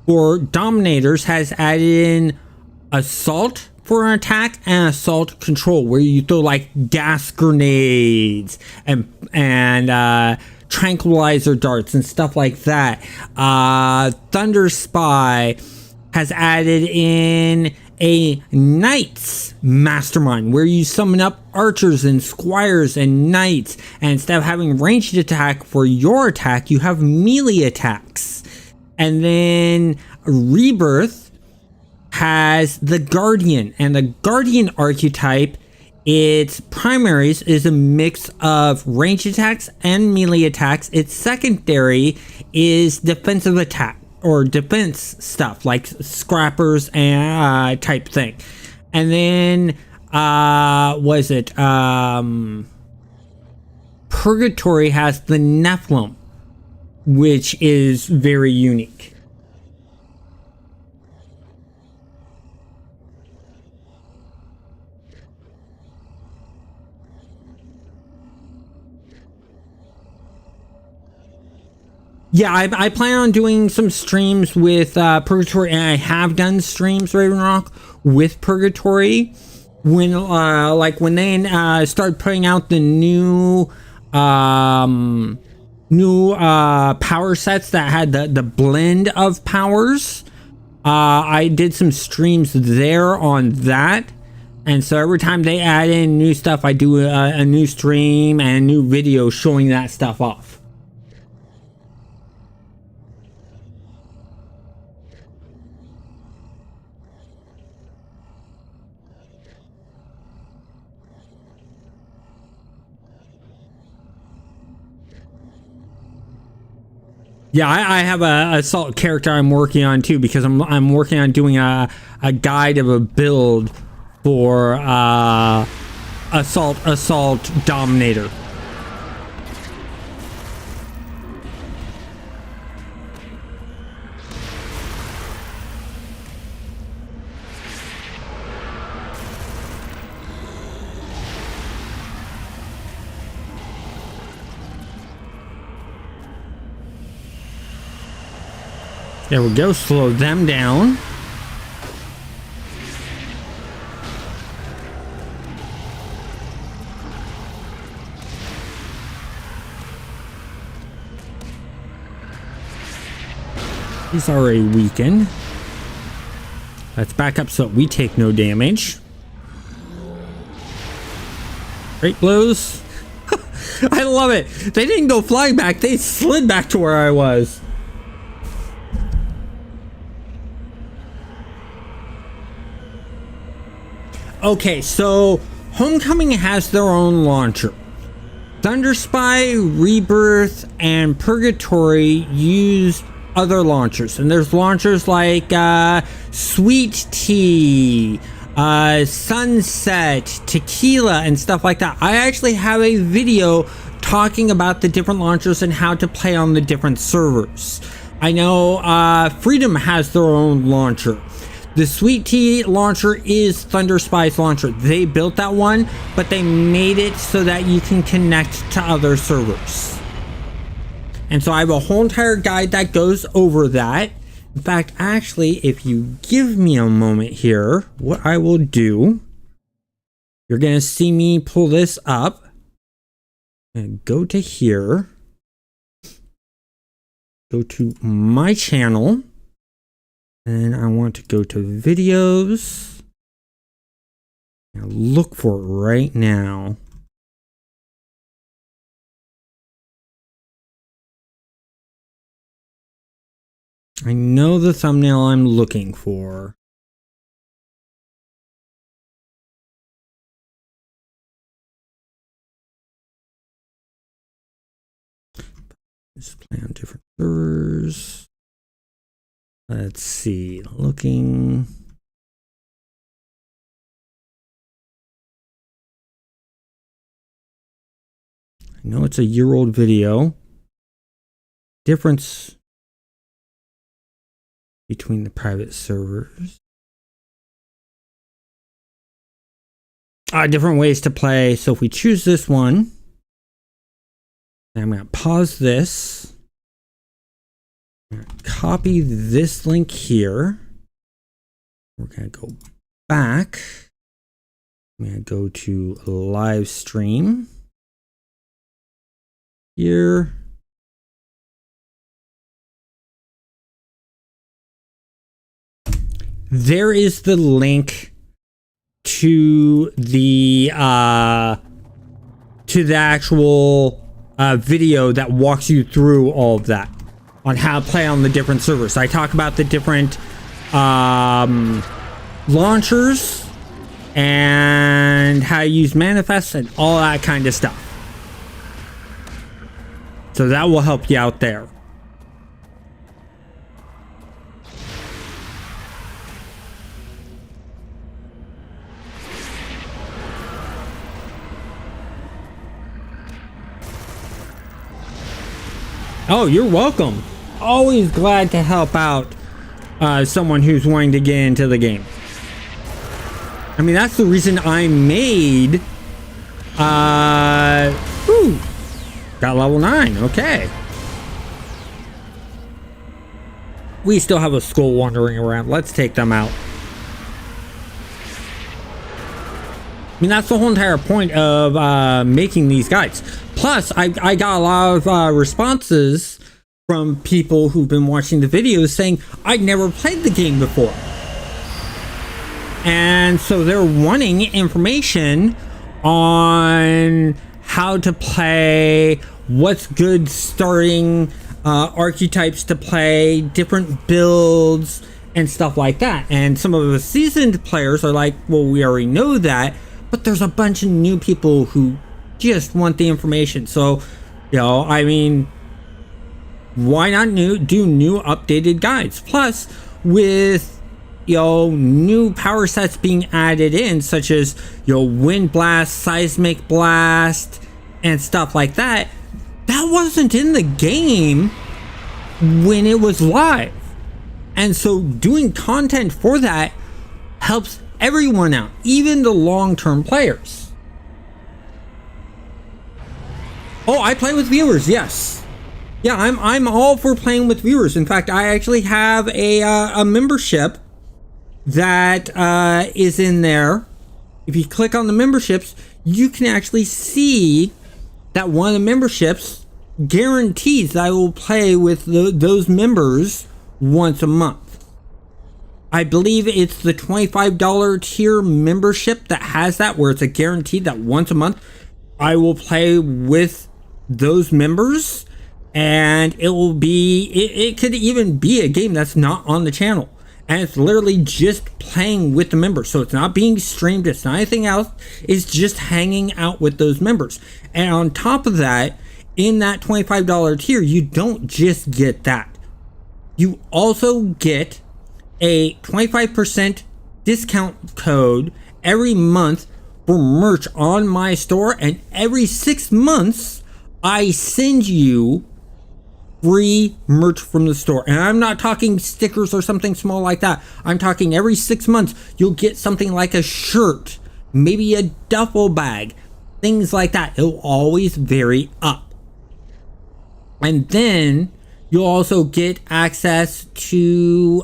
for Dominators has added in Assault for an attack and Assault Control, where you throw like gas grenades and tranquilizer darts and stuff like that. Thunder Spy has added in a Knights Mastermind, where you summon up archers and squires and knights, and instead of having ranged attack for your attack, you have melee attacks. And then Rebirth has the Guardian, and the Guardian archetype, its primaries is a mix of ranged attacks and melee attacks. Its secondary is defensive attack or defense stuff like scrappers and type thing. And then Purgatory has the Nephilim, which is very unique. Yeah, I plan on doing some streams with Purgatory, and I have done streams, Ravenrock, with Purgatory when when they start putting out the new power sets that had the blend of powers. I did some streams there on that, and so every time they add in new stuff, I do a new stream and a new video showing that stuff off. Yeah, I have a assault character I'm working on too, because I'm working on doing a guide of a build for assault dominator. There we go, slow them down. He's already weakened. Let's back up so we take no damage. Great blows. I love it. They didn't go flying back, they slid back to where I was. Okay, so Homecoming has their own launcher. Thunder Spy, Rebirth, and Purgatory use other launchers. And there's launchers like Sweet Tea, Sunset, Tequila, and stuff like that. I actually have a video talking about the different launchers and how to play on the different servers. I know Freedom has their own launcher. The Sweet Tea launcher is Thunder Spy's launcher. They built that one, but they made it so that you can connect to other servers. And so I have a whole entire guide that goes over that. In fact, actually, if you give me a moment here, what I will do, you're going to see me pull this up and go to here, go to my channel. And I want to go to videos. Now look for it right now. I know the thumbnail I'm looking for. Just play on different servers. Let's see, looking. I know it's a year-old video. Difference between the private servers. Different ways to play. So if we choose this one, I'm going to pause this. I'm going to copy this link here. We're going to go back. I'm going to go to live stream here. There is the link to the actual video that walks you through all of that on how to play on the different servers. I talk about the different launchers and how to use manifests and all that kind of stuff. So that will help you out there. Oh, you're welcome. Always glad to help out someone who's wanting to get into the game. I mean, that's the reason I made... got level 9. Okay. We still have a skull wandering around. Let's take them out. I mean, that's the whole entire point of making these guides. Plus, I got a lot of responses from people who've been watching the videos saying, I'd never played the game before. And so they're wanting information on how to play, what's good starting archetypes to play, different builds, and stuff like that. And some of the seasoned players are like, well, we already know that, but there's a bunch of new people who just want the information. So, you know, I mean, why not do new updated guides? Plus, with, you know, new power sets being added in, such as, you know, wind blast, seismic blast, and stuff like that, that wasn't in the game when it was live. And so doing content for that helps everyone out, even the long-term players. Oh, I play with viewers, yes. Yeah, I'm all for playing with viewers. In fact, I actually have a membership that is in there. If you click on the memberships, you can actually see that one of the memberships guarantees that I will play with those members once a month. I believe it's the $25 tier membership that has that, where it's a guarantee that once a month I will play with those members, and it will be, it could even be a game that's not on the channel, and it's literally just playing with the members. So it's not being streamed, it's not anything else, it's just hanging out with those members. And on top of that, in that $25 tier, you don't just get that, you also get a 25% discount code every month for merch on my store, and every 6 months I send you free merch from the store. And I'm not talking stickers or something small like that. I'm talking every 6 months you'll get something like a shirt, maybe a duffel bag, things like that. It'll always vary up. And then you'll also get access to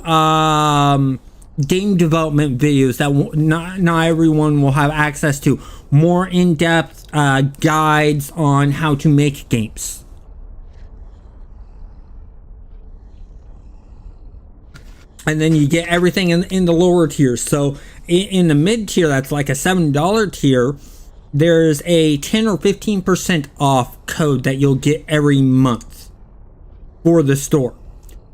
game development videos that not everyone will have access to. More in-depth guides on how to make games. And then you get everything in the lower tiers. So in the mid tier, that's like a $7 tier, there's a 10 or 15% off code that you'll get every month for the store.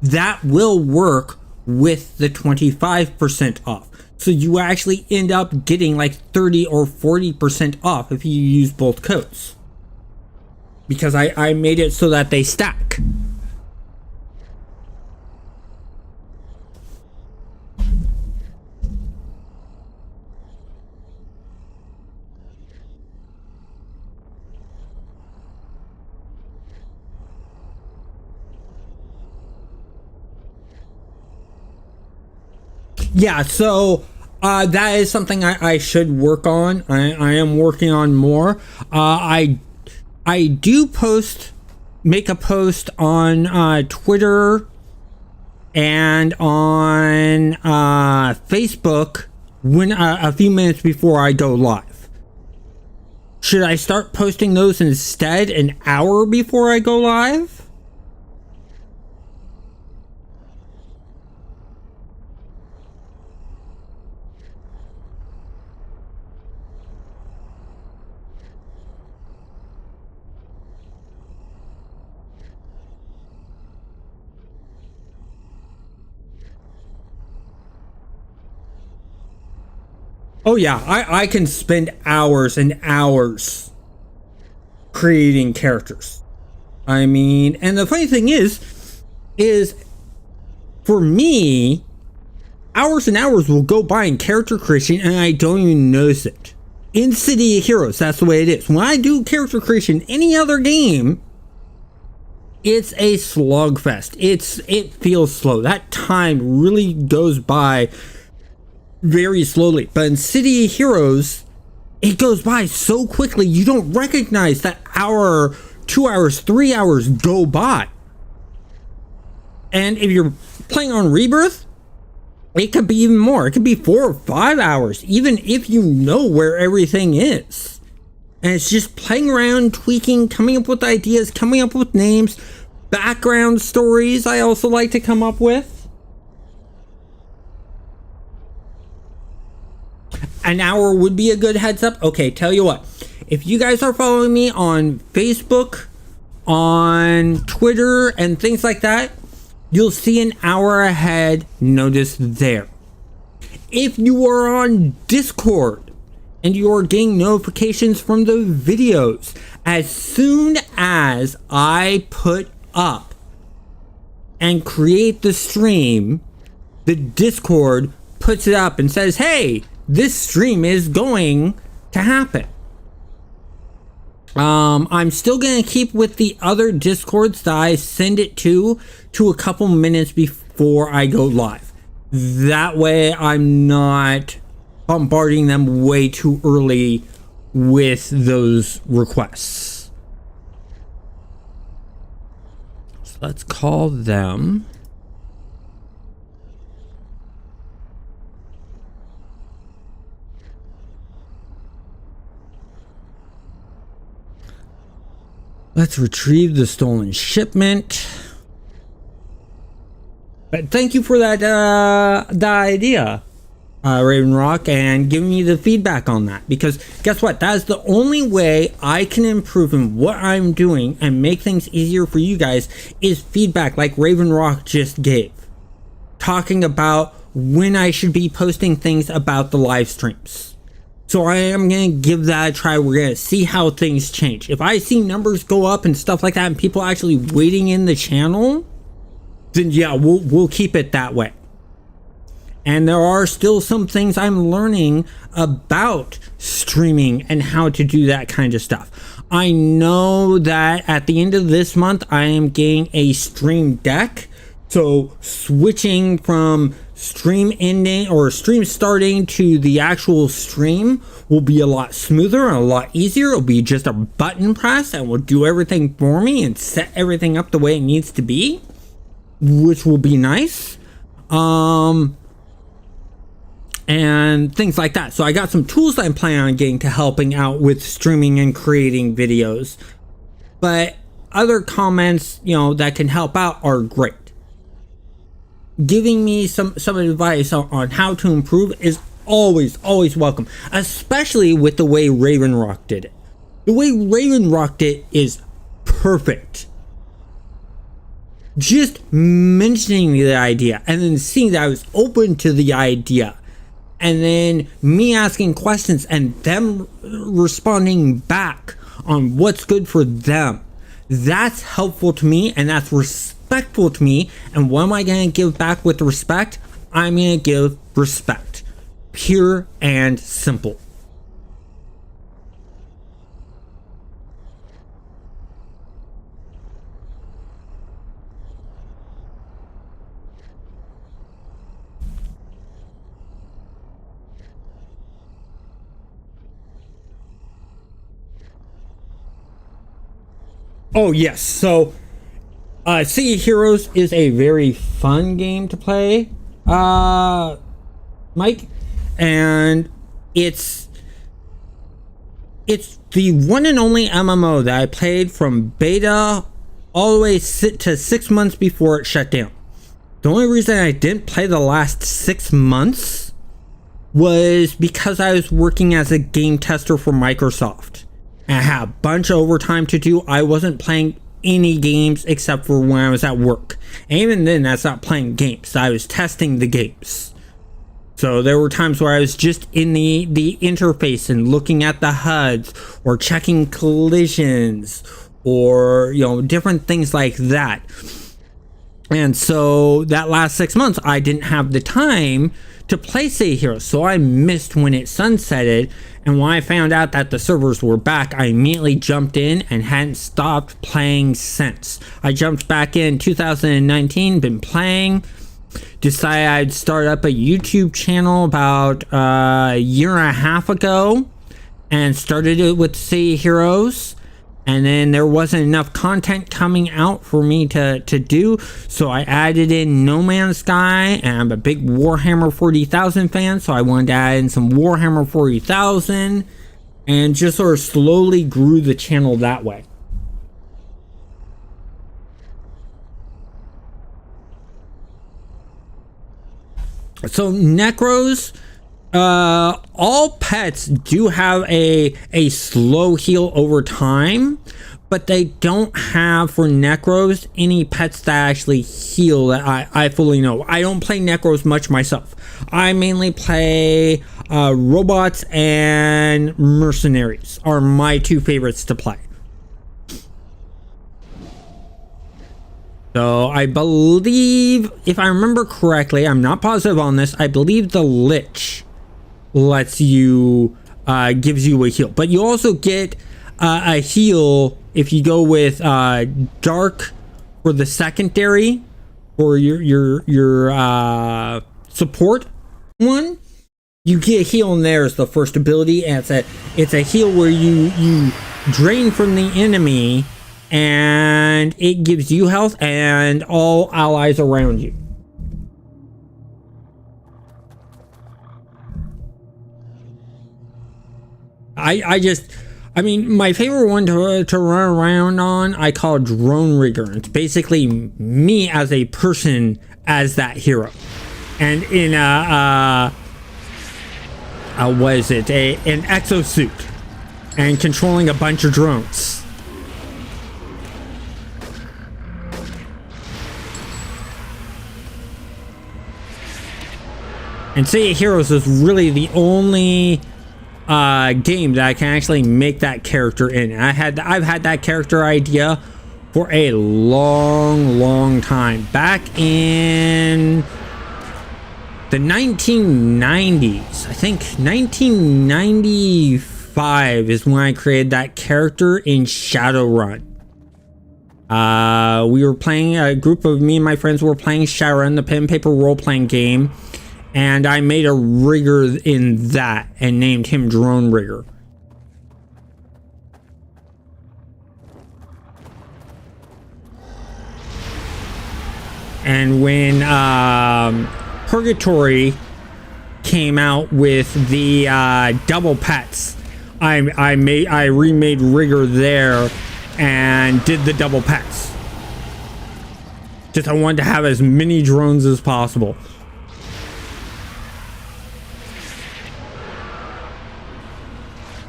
That will work with the 25% off. So you actually end up getting like 30 or 40% off if you use both codes. Because I made it so that they stack. Yeah, so that is something I should work on. I am working on more. I do make a post on Twitter and on Facebook when a few minutes before I go live. Should I start posting those instead an hour before I go live? Oh yeah, I can spend hours and hours creating characters. I mean, and the funny thing is for me, hours and hours will go by in character creation and I don't even notice it. In City of Heroes, that's the way it is. When I do character creation in any other game, it's a slugfest. It feels slow. That time really goes by very slowly. But in City of Heroes, it goes by so quickly you don't recognize that hour, 2 hours, 3 hours go by. And if you're playing on Rebirth, it could be even more. It could be 4 or 5 hours, even if you know where everything is. And it's just playing around, tweaking, coming up with ideas, coming up with names, background stories I also like to come up with. An hour would be a good heads up. Okay, tell you what. If you guys are following me on Facebook, on Twitter, and things like that, you'll see an hour ahead notice there. If you are on Discord and you are getting notifications from the videos, as soon as I put up and create the stream, the Discord puts it up and says, hey, this stream is going to happen. I'm still going to keep with the other Discords that I send it to a couple minutes before I go live. That way I'm not bombarding them way too early with those requests. So let's call them let's retrieve the stolen shipment. But thank you for that idea, Raven Rock, and giving me the feedback on that. Because guess what? That is the only way I can improve in what I'm doing and make things easier for you guys is feedback like Raven Rock just gave. Talking about when I should be posting things about the live streams. So I am going to give that a try. We're going to see how things change. If I see numbers go up and stuff like that and people actually waiting in the channel, then yeah, we'll keep it that way. And there are still some things I'm learning about streaming and how to do that kind of stuff. I know that at the end of this month, I am getting a stream deck. So switching from stream ending or stream starting to the actual stream will be a lot smoother and a lot easier. It'll be just a button press and will do everything for me and set everything up the way it needs to be, which will be nice. And things like that. So I got some tools that I'm planning on getting to helping out with streaming and creating videos. But other comments, that can help out are great. Giving me some advice on how to improve is always welcome, especially with the way Raven Rock did it. The way Raven Rock did it is perfect. Just mentioning the idea and then seeing that I was open to the idea and then me asking questions and them responding back on what's good for them. That's helpful to me and that's respectful to me. And what am I going to give back with respect? I'm going to give respect. Pure and simple. Oh yes, so Sea of Heroes is a very fun game to play, Mike, and it's the one and only MMO that I played from beta all the way to 6 months before it shut down. The only reason I didn't play the last 6 months was because I was working as a game tester for Microsoft. And I had a bunch of overtime to do. I wasn't playing any games except for when I was at work. And even then, that's not playing games. I was testing the games. So there were times where I was just in the interface and looking at the HUDs or checking collisions or, you know, different things like that. And so that last 6 months, I didn't have the time to play Sea of Heroes. So I missed when it sunsetted. And when I found out that the servers were back, I immediately jumped in and hadn't stopped playing since. I jumped back in 2019, been playing. Decided I'd start up a YouTube channel about a year and a half ago and started it with Sea of Heroes. And then there wasn't enough content coming out for me to do, so I added in No Man's Sky, and I'm a big Warhammer 40,000 fan, so I wanted to add in some Warhammer 40,000 and just sort of slowly grew the channel that way. So Necros, all pets do have a slow heal over time, but they don't have for Necros any pets that actually heal that I fully know. I don't play Necros much myself. I mainly play robots and mercenaries are my two favorites to play. So I believe, if I remember correctly, I'm not positive on this, I believe the Lich lets you, gives you a heal. But you also get a heal if you go with Dark for the secondary, or your support one. You get a heal in there as the first ability, and it's a heal where you drain from the enemy, and it gives you health and all allies around you. I mean, my favorite one to run around on, I call Drone Rigger. It's basically me as a person as that hero. And in what is it? An exosuit. And controlling a bunch of drones. And Sea of Heroes is really the only game that I can actually make that character in. And I've had that character idea for a long time. Back in the 1990s. I think 1995 is when I created that character in Shadowrun. We were playing, a group of me and my friends were playing Shadowrun, the pen and paper role-playing game. And I made a rigger in that and named him Drone Rigger. And when Purgatory came out with the double pets, I remade Rigger there and did the double pets. Just I wanted to have as many drones as possible.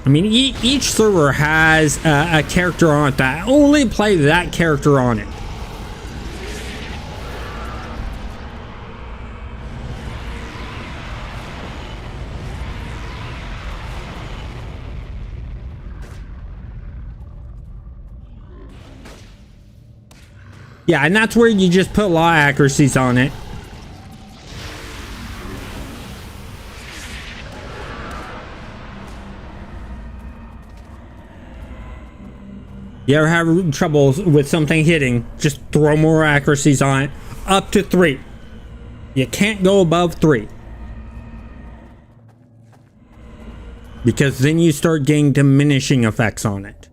I mean, each server has a character on it that only play that character on it. Yeah, and that's where you just put a lot of accuracies on it. You ever have trouble with something hitting, just throw more accuracies on it. Up to 3. You can't go above 3. Because then you start getting diminishing effects on it.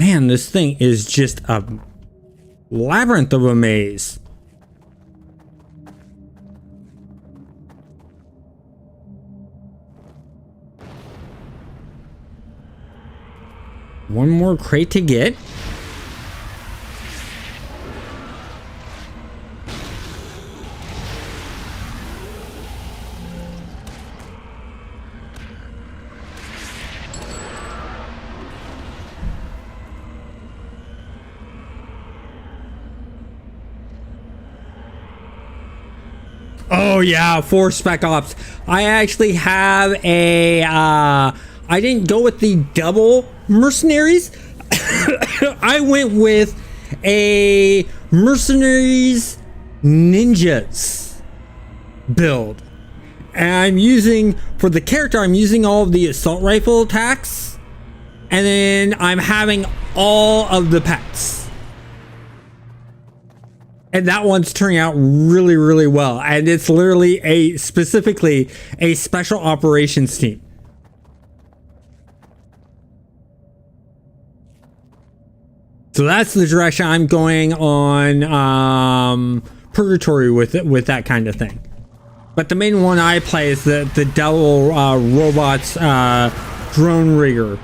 Man, this thing is just a labyrinth of a maze. One more crate to get. Oh yeah, 4 Spec Ops. I actually have a, I didn't go with the double mercenaries. I went with a mercenaries ninjas build. And I'm using, for the character, I'm using all of the assault rifle attacks. And then I'm having all of the pets. And that one's turning out really, really well. And it's literally specifically a special operations team. So that's the direction I'm going on Purgatory with that kind of thing. But the main one I play is the Devil Robots Drone Rigger.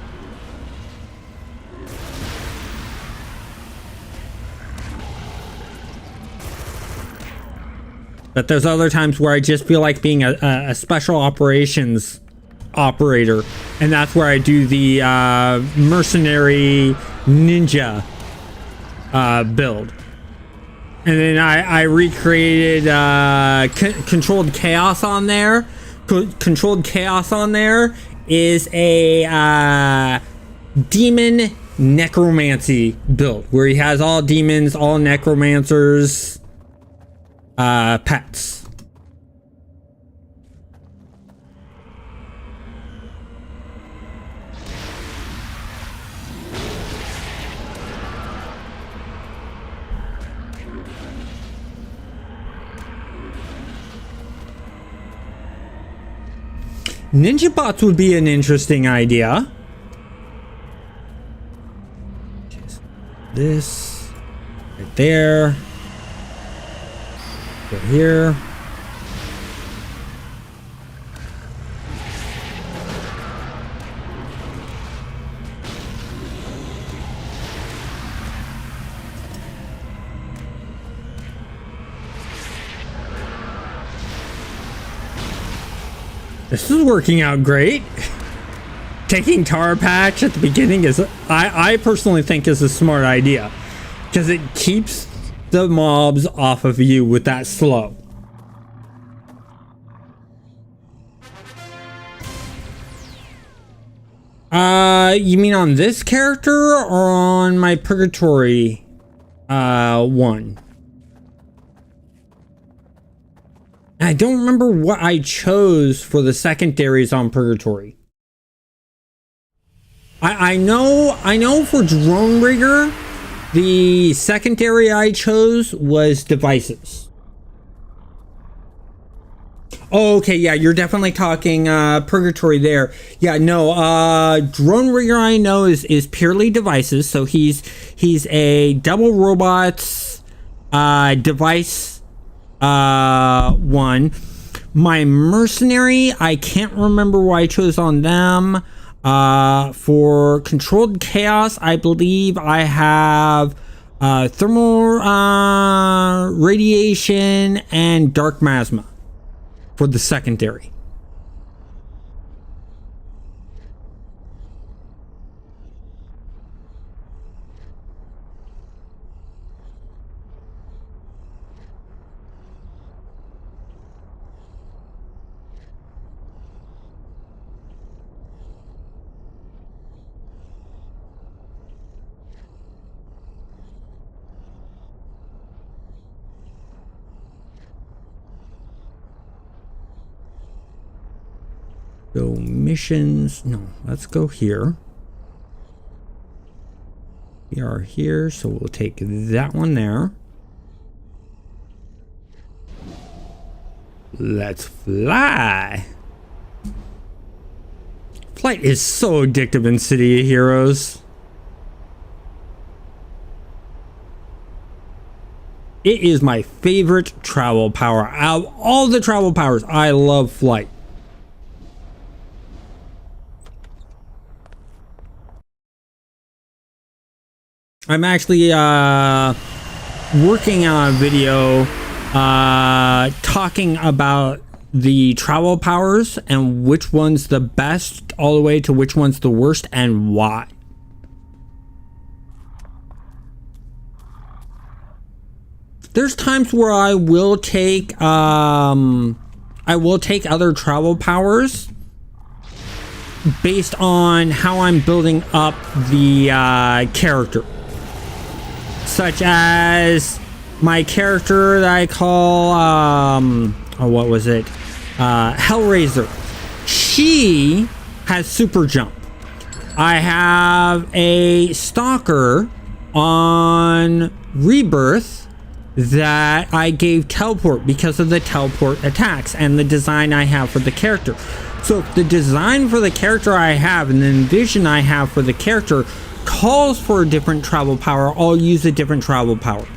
But there's other times where I just feel like being a special operations operator, and that's where I do the mercenary ninja build. And then I recreated Controlled Chaos on there. Controlled Chaos on there is a demon necromancy build where he has all demons, all necromancers, pets. Ninja bots would be an interesting idea. This right there. Go here. This is working out great. Taking Tar Patch at the beginning is, I personally think, is a smart idea, because it keeps the mobs off of you with that slow. You mean on this character or on my Purgatory one? I don't remember what I chose for the secondaries on Purgatory. I know for Drone Rigger, the secondary I chose was devices. Oh, okay, yeah, you're definitely talking Purgatory there. Yeah, no, Drone Rigger I know is purely devices, so he's a Devil Robots device one. My mercenary, I can't remember what I chose on them. For Controlled Chaos, I believe I have thermal radiation and dark masma for the secondary. So missions, no, let's go here. We are here, so we'll take that one there. Let's fly. Flight is so addictive in City of Heroes. It is my favorite travel power. Out of all the travel powers, I love flight. I'm actually working on a video talking about the travel powers and which one's the best all the way to which one's the worst and why. There's times where I will take other travel powers based on how I'm building up the character. Such as my character that I call, what was it? Hellraiser. She has super jump. I have a stalker on Rebirth that I gave teleport because of the teleport attacks and the design I have for the character. So if the design for the character I have and the vision I have for the character calls for a different travel power, I'll use a different travel power.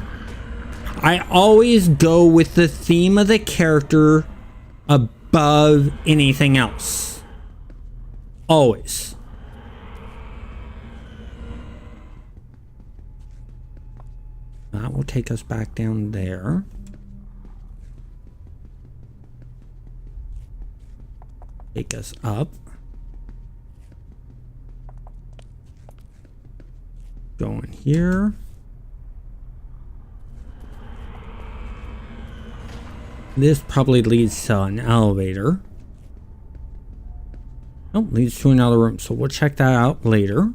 I always go with the theme of the character above anything else. Always. That will take us back down there. Take us up. Going here. This probably leads to an elevator. Oh, leads to another room. So we'll check that out later.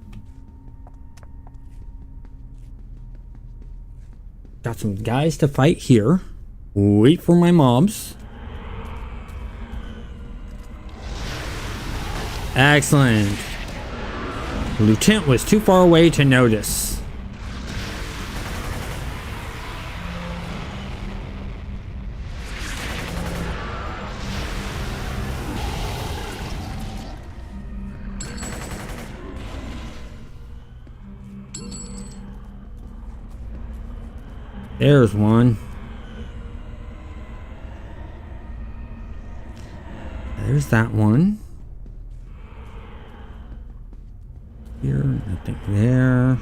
Got some guys to fight here. Wait for my mobs. Excellent. The lieutenant was too far away to notice. There's one. There's that one. Here, nothing there.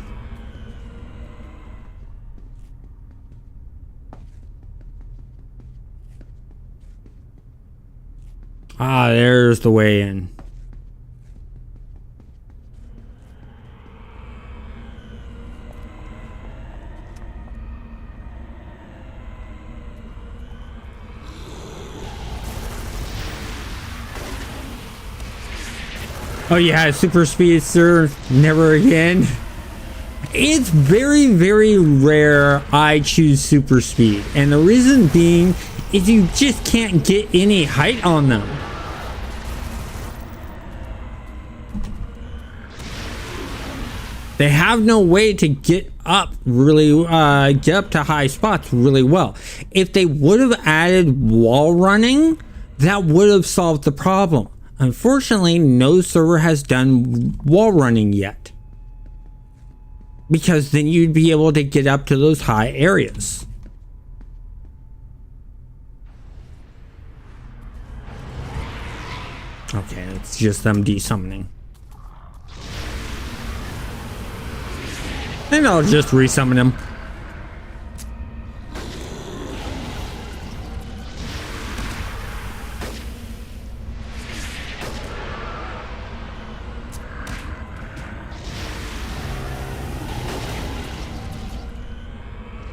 Ah, there's the way in. Oh yeah, super speed, sir. Never again. It's very, very rare I choose super speed. And the reason being is you just can't get any height on them. They have no way to get up really, get up to high spots really well. If they would have added wall running, that would have solved the problem. Unfortunately, no server has done wall running yet. Because then you'd be able to get up to those high areas. Okay, it's just them desummoning. And I'll just resummon him.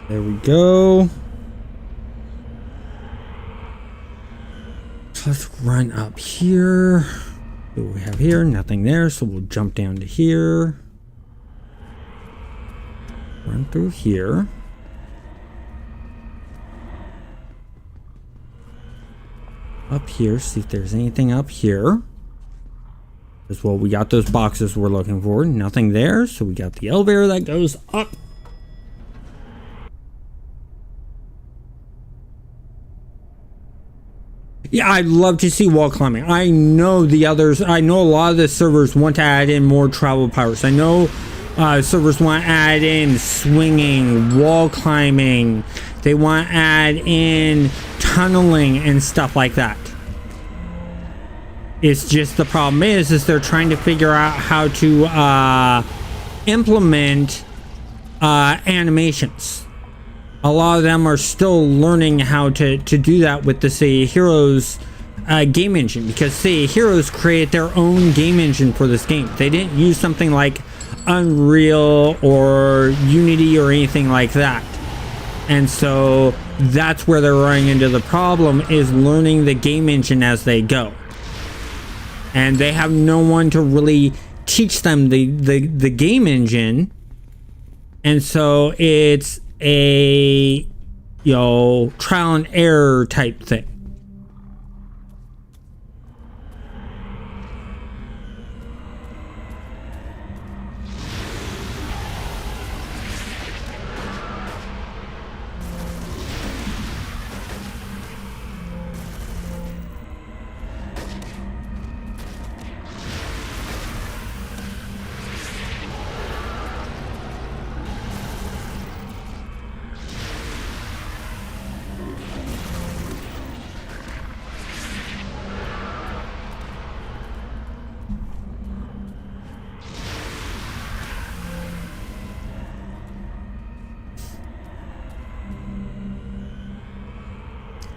There we go. So let's run up here. What do we have here? Nothing there, so we'll jump down to here. Run through here. Up here, see if there's anything up here. As well, we got those boxes we're looking for. Nothing there, so we got the elevator that goes up. Yeah, I'd love to see wall climbing. I know the others, I know a lot of the servers want to add in more travel powers. I know servers want to add in swinging, wall climbing. They want to add in tunneling and stuff like that. It's just the problem is they're trying to figure out how to implement animations. A lot of them are still learning how to do that with the Say Heroes game engine, because Say Heroes created their own game engine for this game. They didn't use something like Unreal or Unity or anything like that. And so that's where they're running into the problem, is learning the game engine as they go. And they have no one to really teach them the game engine. And so it's a, trial and error type thing.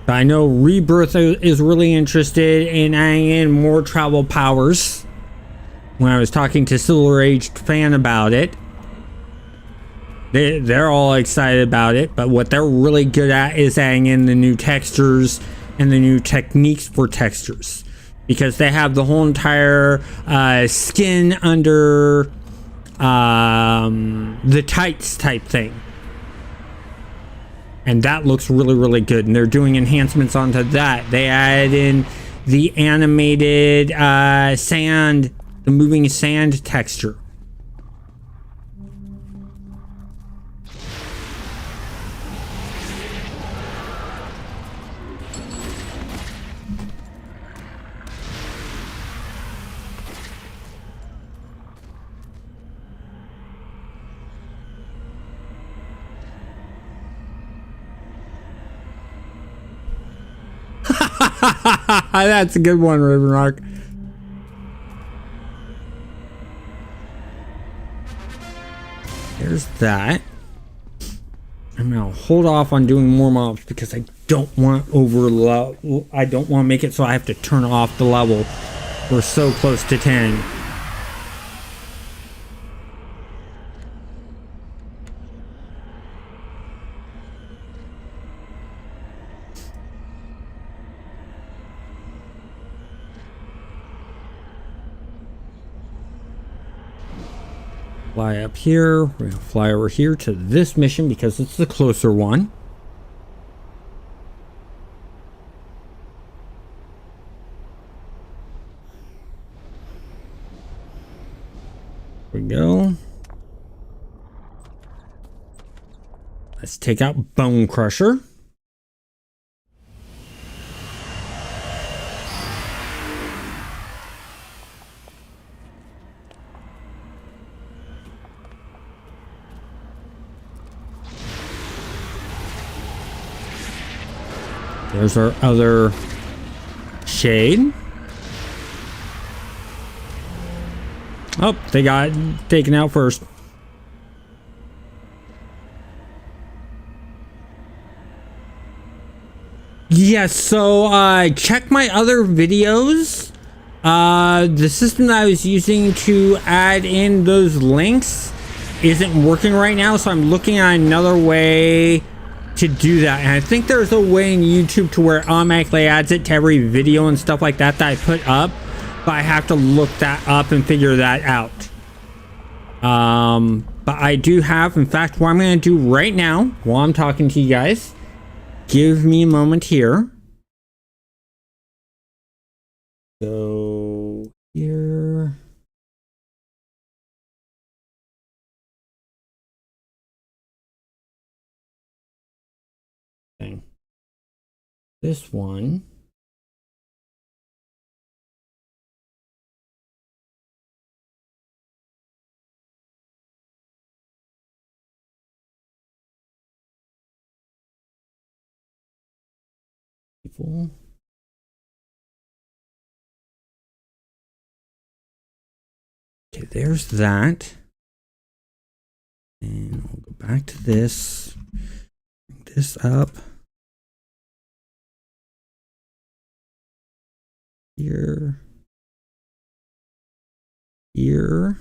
I know Rebirth is really interested in adding in more travel powers. When I was talking to Silver Age fan about it, they're all excited about it, but what they're really good at is adding in the new textures and the new techniques for textures, because they have the whole entire skin under the tights type thing. And that looks really, really good. And they're doing enhancements onto that. They added in the animated sand, the moving sand texture. That's a good one, Ravenrock. There's that. I'm gonna hold off on doing more mobs because I don't want I don't want to make it so I have to turn off the level. We're so close to 10. Fly up here. We're gonna fly over here to this mission because it's the closer one. There we go. Let's take out Bone Crusher. There's our other shade. Oh, they got taken out first. Yes, so check my other videos. The system that I was using to add in those links isn't working right now, so I'm looking at another way to do that. And I think there's a way in YouTube to where it automatically adds it to every video and stuff like that that I put up, but I have to look that up and figure that out. But I do have, in fact, what I'm going to do right now while I'm talking to you guys, give me a moment here. So here. This one. evil. Okay, there's that. And we'll go back to this. Bring this up. Here. Here.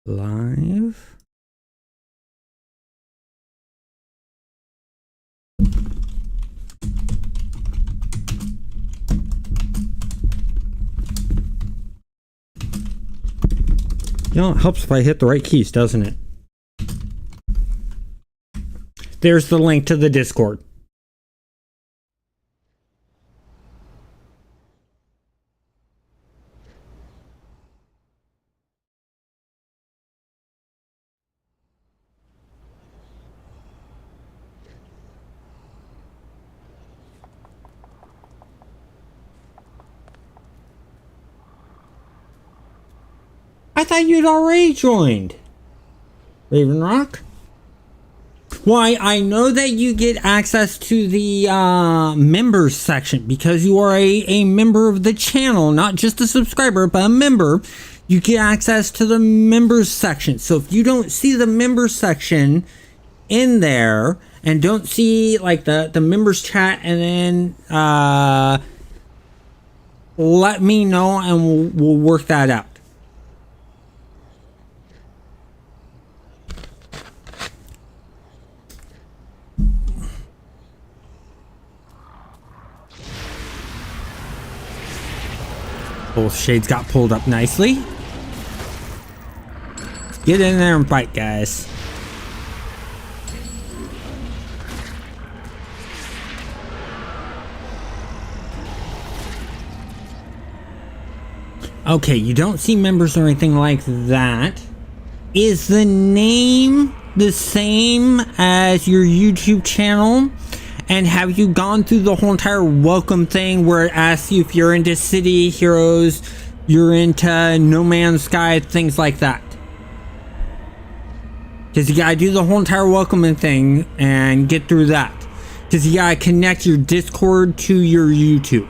Live. You know, it helps if I hit the right keys, doesn't it? There's the link to the Discord. I thought you'd already joined. Raven Rock? Why, I know that you get access to the members section because you are a member of the channel, not just a subscriber, but a member. You get access to the members section. So if you don't see the members section in there and don't see like the members chat, and then let me know and we'll work that out. Both shades got pulled up nicely. Get in there and fight, guys. Okay, you don't see members or anything like that. Is the name the same as your YouTube channel? And have you gone through the whole entire welcome thing where it asks you if you're into City Heroes, you're into No Man's Sky, things like that? Because you gotta do the whole entire welcoming thing and get through that. Because you gotta connect your Discord to your YouTube.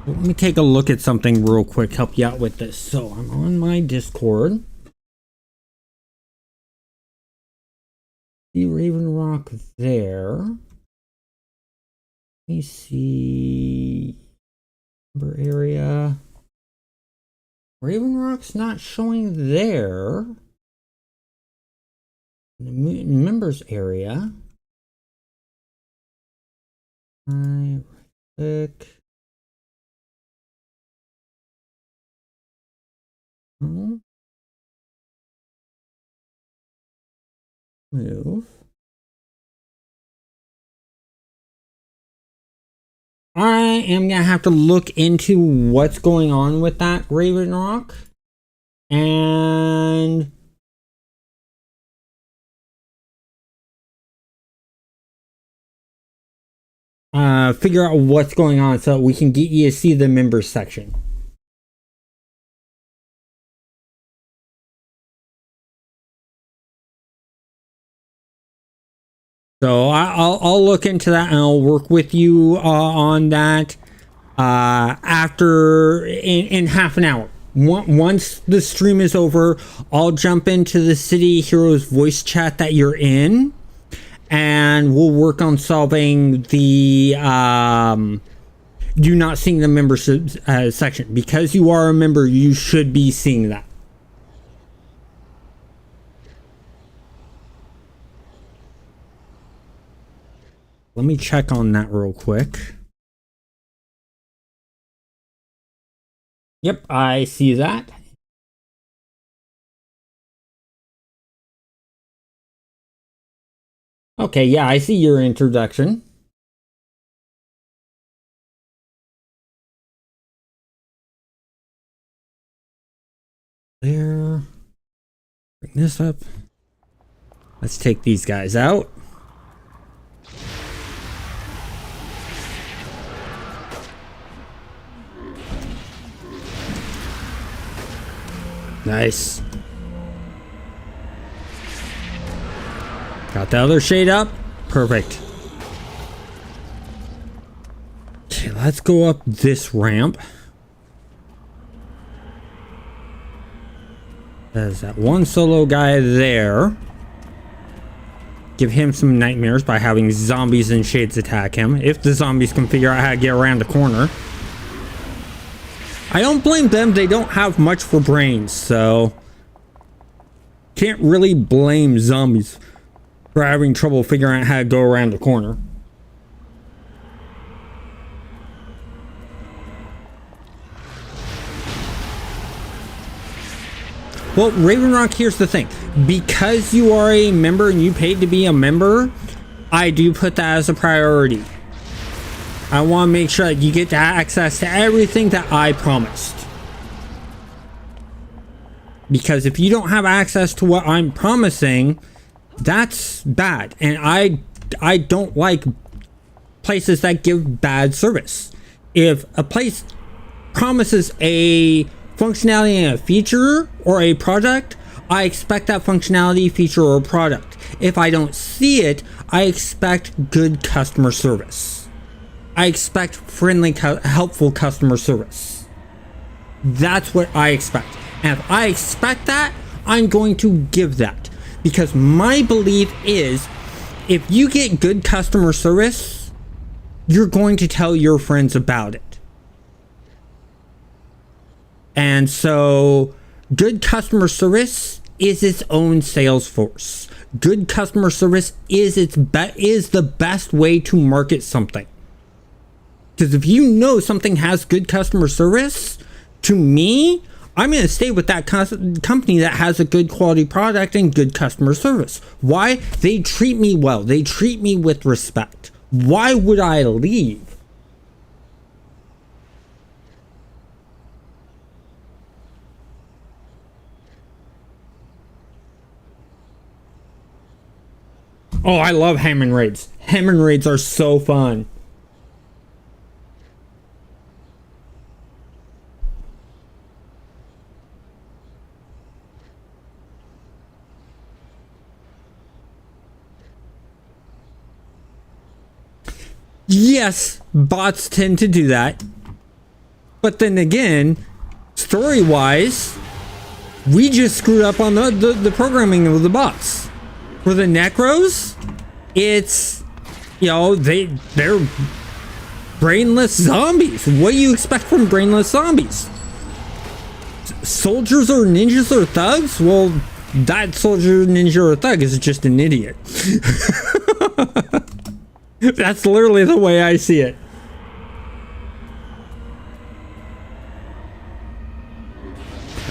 Let me take a look at something real quick, help you out with this. So I'm on my Discord. See Raven Rock there. Let me see number area. Raven Rock's not showing there. In the members area. Right click. Move. I am gonna have to look into what's going on with that Raven Rock and figure out what's going on so we can get you to see the members section. So I'll look into that and I'll work with you on that after in half an hour. Once the stream is over, I'll jump into the City Heroes voice chat that you're in, and we'll work on solving the you not seeing the membership section. Because you are a member, you should be seeing that. Let me check on that real quick. Yep, I see that. Okay, yeah, I see your introduction. There. Bring this up. Let's take these guys out. Nice. Got the other shade up. Perfect. Okay, let's go up this ramp. There's that one solo guy there. Give him some nightmares by having zombies and shades attack him. If the zombies can figure out how to get around the corner. I don't blame them. They don't have much for brains, so can't really blame zombies for having trouble figuring out how to go around the corner. Well, Raven Rock, here's the thing. Because you are a member and you paid to be a member, I do put that as a priority. I want to make sure that you get access to everything that I promised. Because if you don't have access to what I'm promising, that's bad. And I don't like places that give bad service. If a place promises a functionality and a feature or a product, I expect that functionality, feature, or product. If I don't see it, I expect good customer service. I expect friendly, helpful customer service. That's what I expect. And if I expect that, I'm going to give that. Because my belief is, if you get good customer service, you're going to tell your friends about it. And so, good customer service is its own sales force. Good customer service is the best way to market something. Because if you know something has good customer service, to me, I'm going to stay with that company that has a good quality product and good customer service. Why? They treat me well. They treat me with respect. Why would I leave? Oh, I love Hammond raids. Hammond raids are so fun. Yes, bots tend to do that. But then again, story-wise, we just screwed up on the programming of the bots. For the Necros, it's, you know, they're brainless zombies. What do you expect from brainless zombies? Soldiers or ninjas or thugs? Well, that soldier, ninja, or thug is just an idiot. That's literally the way I see it.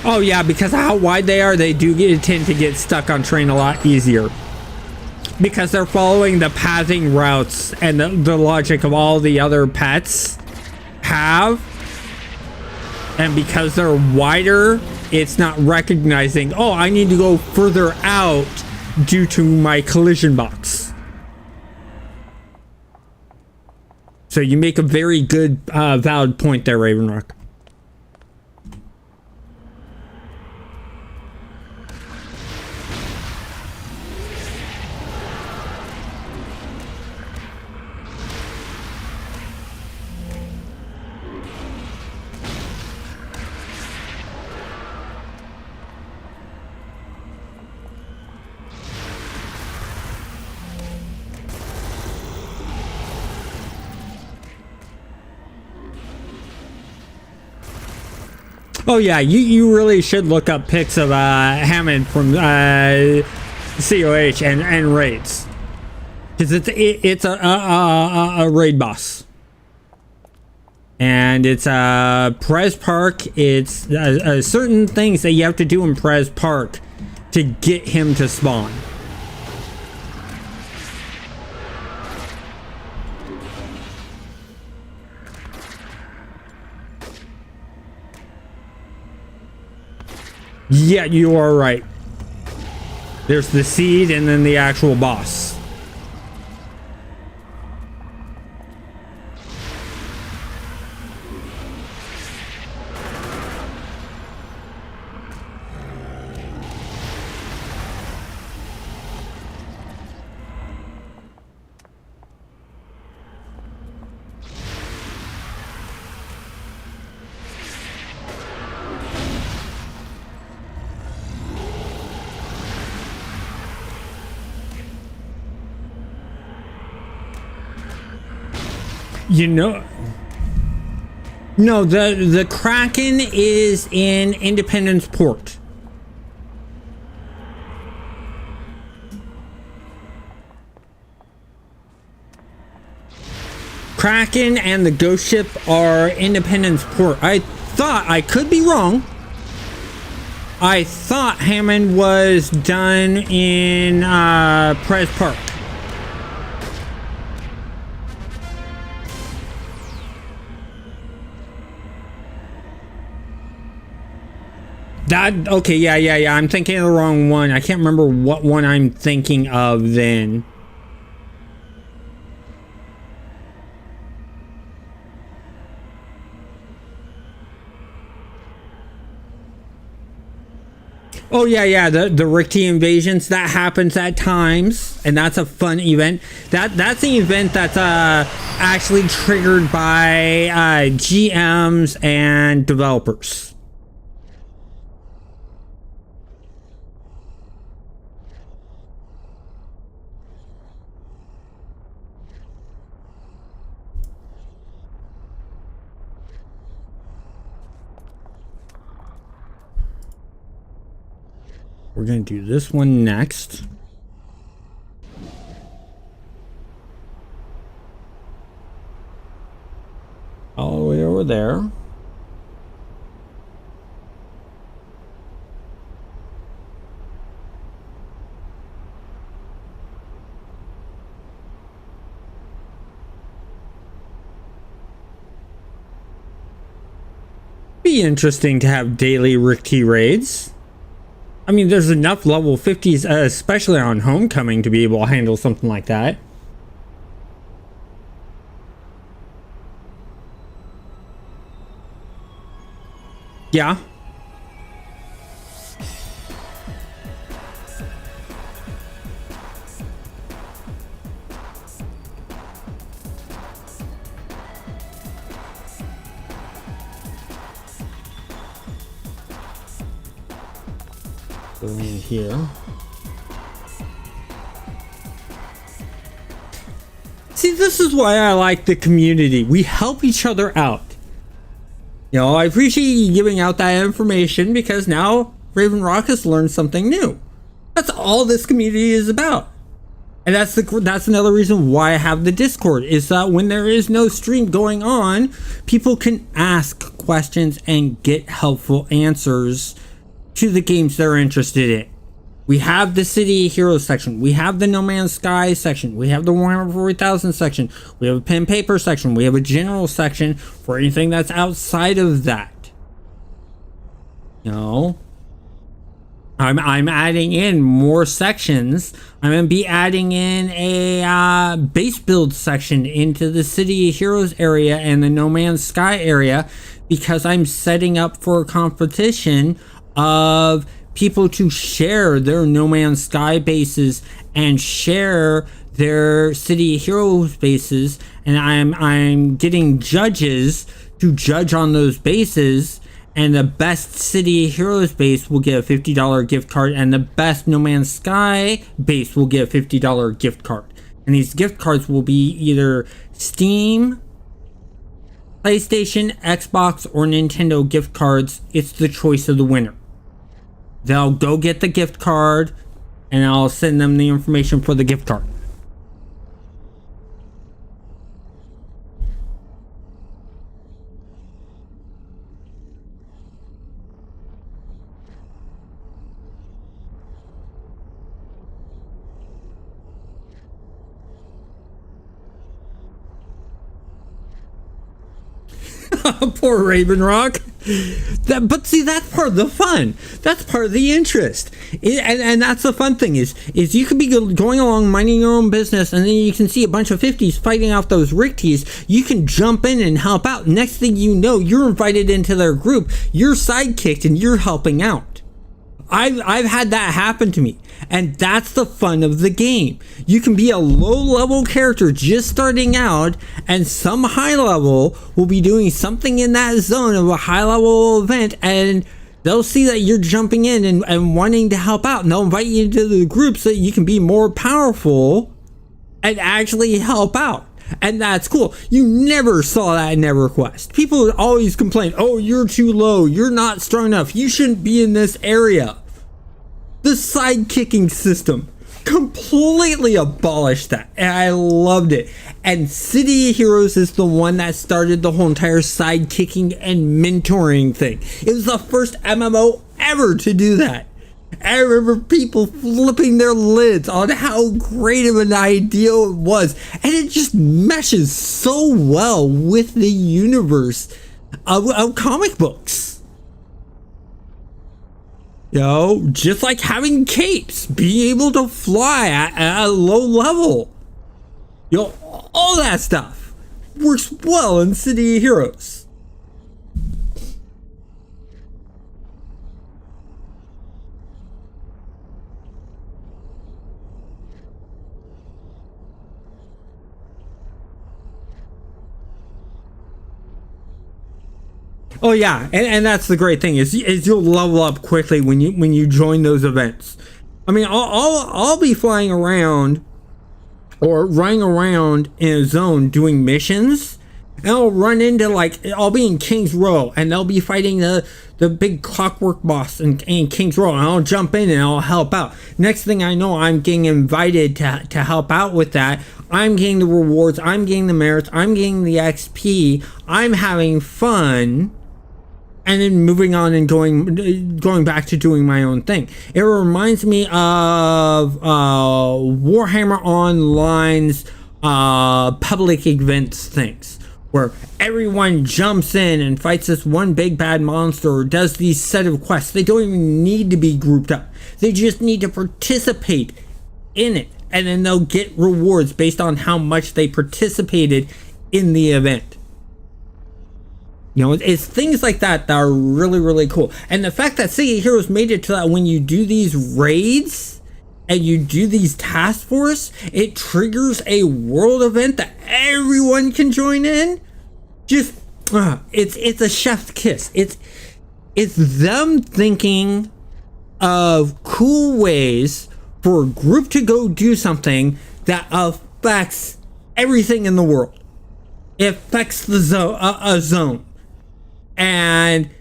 Oh yeah, because of how wide they are, they do tend to get stuck on terrain a lot easier. Because they're following the pathing routes and the logic of all the other pets have. And because they're wider, it's not recognizing, oh, I need to go further out due to my collision box. So you make a very good, valid point there, Ravenrock. Oh yeah, you really should look up pics of Hammond from COH and raids, because it's a raid boss, and it's Perez Park. It's certain things that you have to do in Perez Park to get him to spawn. Yeah, you are right. There's the seed and then the actual boss. You know, no, the Kraken is in Independence Port. Kraken and the ghost ship are Independence Port. I thought, I could be wrong. I thought Hammond was done in Perez Park. That, okay, yeah. I'm thinking of the wrong one. I can't remember what one I'm thinking of then. Oh yeah, the Rick T invasions, that happens at times, and that's a fun event. That's an event that's actually triggered by GMs and developers. We're gonna do this one next. All the way over there. Be interesting to have daily Rick T raids. I mean, there's enough level 50s, especially on Homecoming, to be able to handle something like that. Yeah. Go in here. See, this is why I like the community. We help each other out. You know, I appreciate you giving out that information because now Raven Rock has learned something new. That's all this community is about. And that's another reason why I have the Discord, is that when there is no stream going on, people can ask questions and get helpful answers to the games they're interested in. We have the City Heroes section. We have the No Man's Sky section. We have the Warhammer 40,000 section. We have a pen paper section. We have a general section for anything that's outside of that. You know, I'm adding in more sections. I'm going to be adding in a base build section into the City Heroes area and the No Man's Sky area, because I'm setting up for a competition of people to share their No Man's Sky bases and share their City Heroes bases, and I'm getting judges to judge on those bases, and the best City Heroes base will get a $50 gift card, and the best No Man's Sky base will get a $50 gift card. And these gift cards will be either Steam, PlayStation, Xbox, or Nintendo gift cards. It's the choice of the winner. They'll go get the gift card, and I'll send them the information for the gift card. Poor Raven Rock. But see, that's part of the fun. That's part of the interest. And that's the fun thing is you could be going along minding your own business, and then you can see a bunch of 50s fighting off those Ricties. You can jump in and help out. Next thing you know, you're invited into their group. You're sidekicked and you're helping out. I've had that happen to me, and that's the fun of the game. You can be a low-level character just starting out, and some high-level will be doing something in that zone of a high-level event, and they'll see that you're jumping in and wanting to help out, and they'll invite you into the group so that you can be more powerful and actually help out. And that's cool. You never saw that in EverQuest. People would always complain, oh, you're too low, you're not strong enough, you shouldn't be in this area. The side-kicking system completely abolished that, and I loved it. And City of Heroes is the one that started the whole entire side-kicking and mentoring thing. It was the first MMO ever to do that. I remember people flipping their lids on how great of an idea it was, and it just meshes so well with the universe of comic books. You know, just like having capes, being able to fly at a low level. You know, all that stuff works well in City of Heroes. Oh yeah, and that's the great thing is you'll level up quickly when you join those events. I mean, I'll be flying around or running around in a zone doing missions, and I'll run into I'll be in King's Row, and they'll be fighting the big clockwork boss in King's Row, and I'll jump in and I'll help out. Next thing I know, I'm getting invited to help out with that. I'm getting the rewards, I'm getting the merits, I'm getting the XP, I'm having fun. And then moving on and going back to doing my own thing. It reminds me of Warhammer Online's public events things, where everyone jumps in and fights this one big bad monster or does these set of quests. They don't even need to be grouped up. They just need to participate in it, and then they'll get rewards based on how much they participated in the event. You know, it's things like that that are really, really cool. And the fact that City of Heroes made it to that when you do these raids and you do these task force, it triggers a world event that everyone can join in. Just, it's a chef's kiss. It's them thinking of cool ways for a group to go do something that affects everything in the world. It affects the zone. And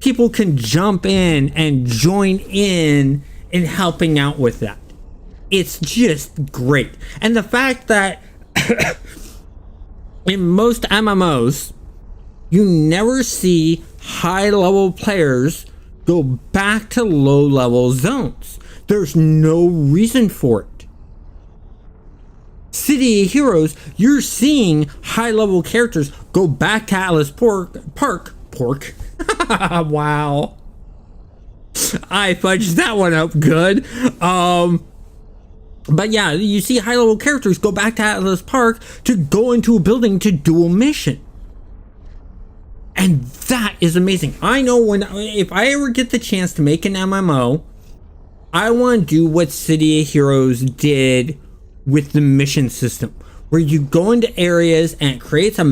people can jump in and join in helping out with that. It's just great. And the fact that in most MMOs, you never see high-level players go back to low-level zones. There's no reason for it. City of Heroes, you're seeing high-level characters go back to Atlas Park. Wow. I fudged that one up good. But yeah, you see high-level characters go back to Atlas Park to go into a building to do a mission. And that is amazing. I know if I ever get the chance to make an MMO, I want to do what City of Heroes did with the mission system, where you go into areas and it creates a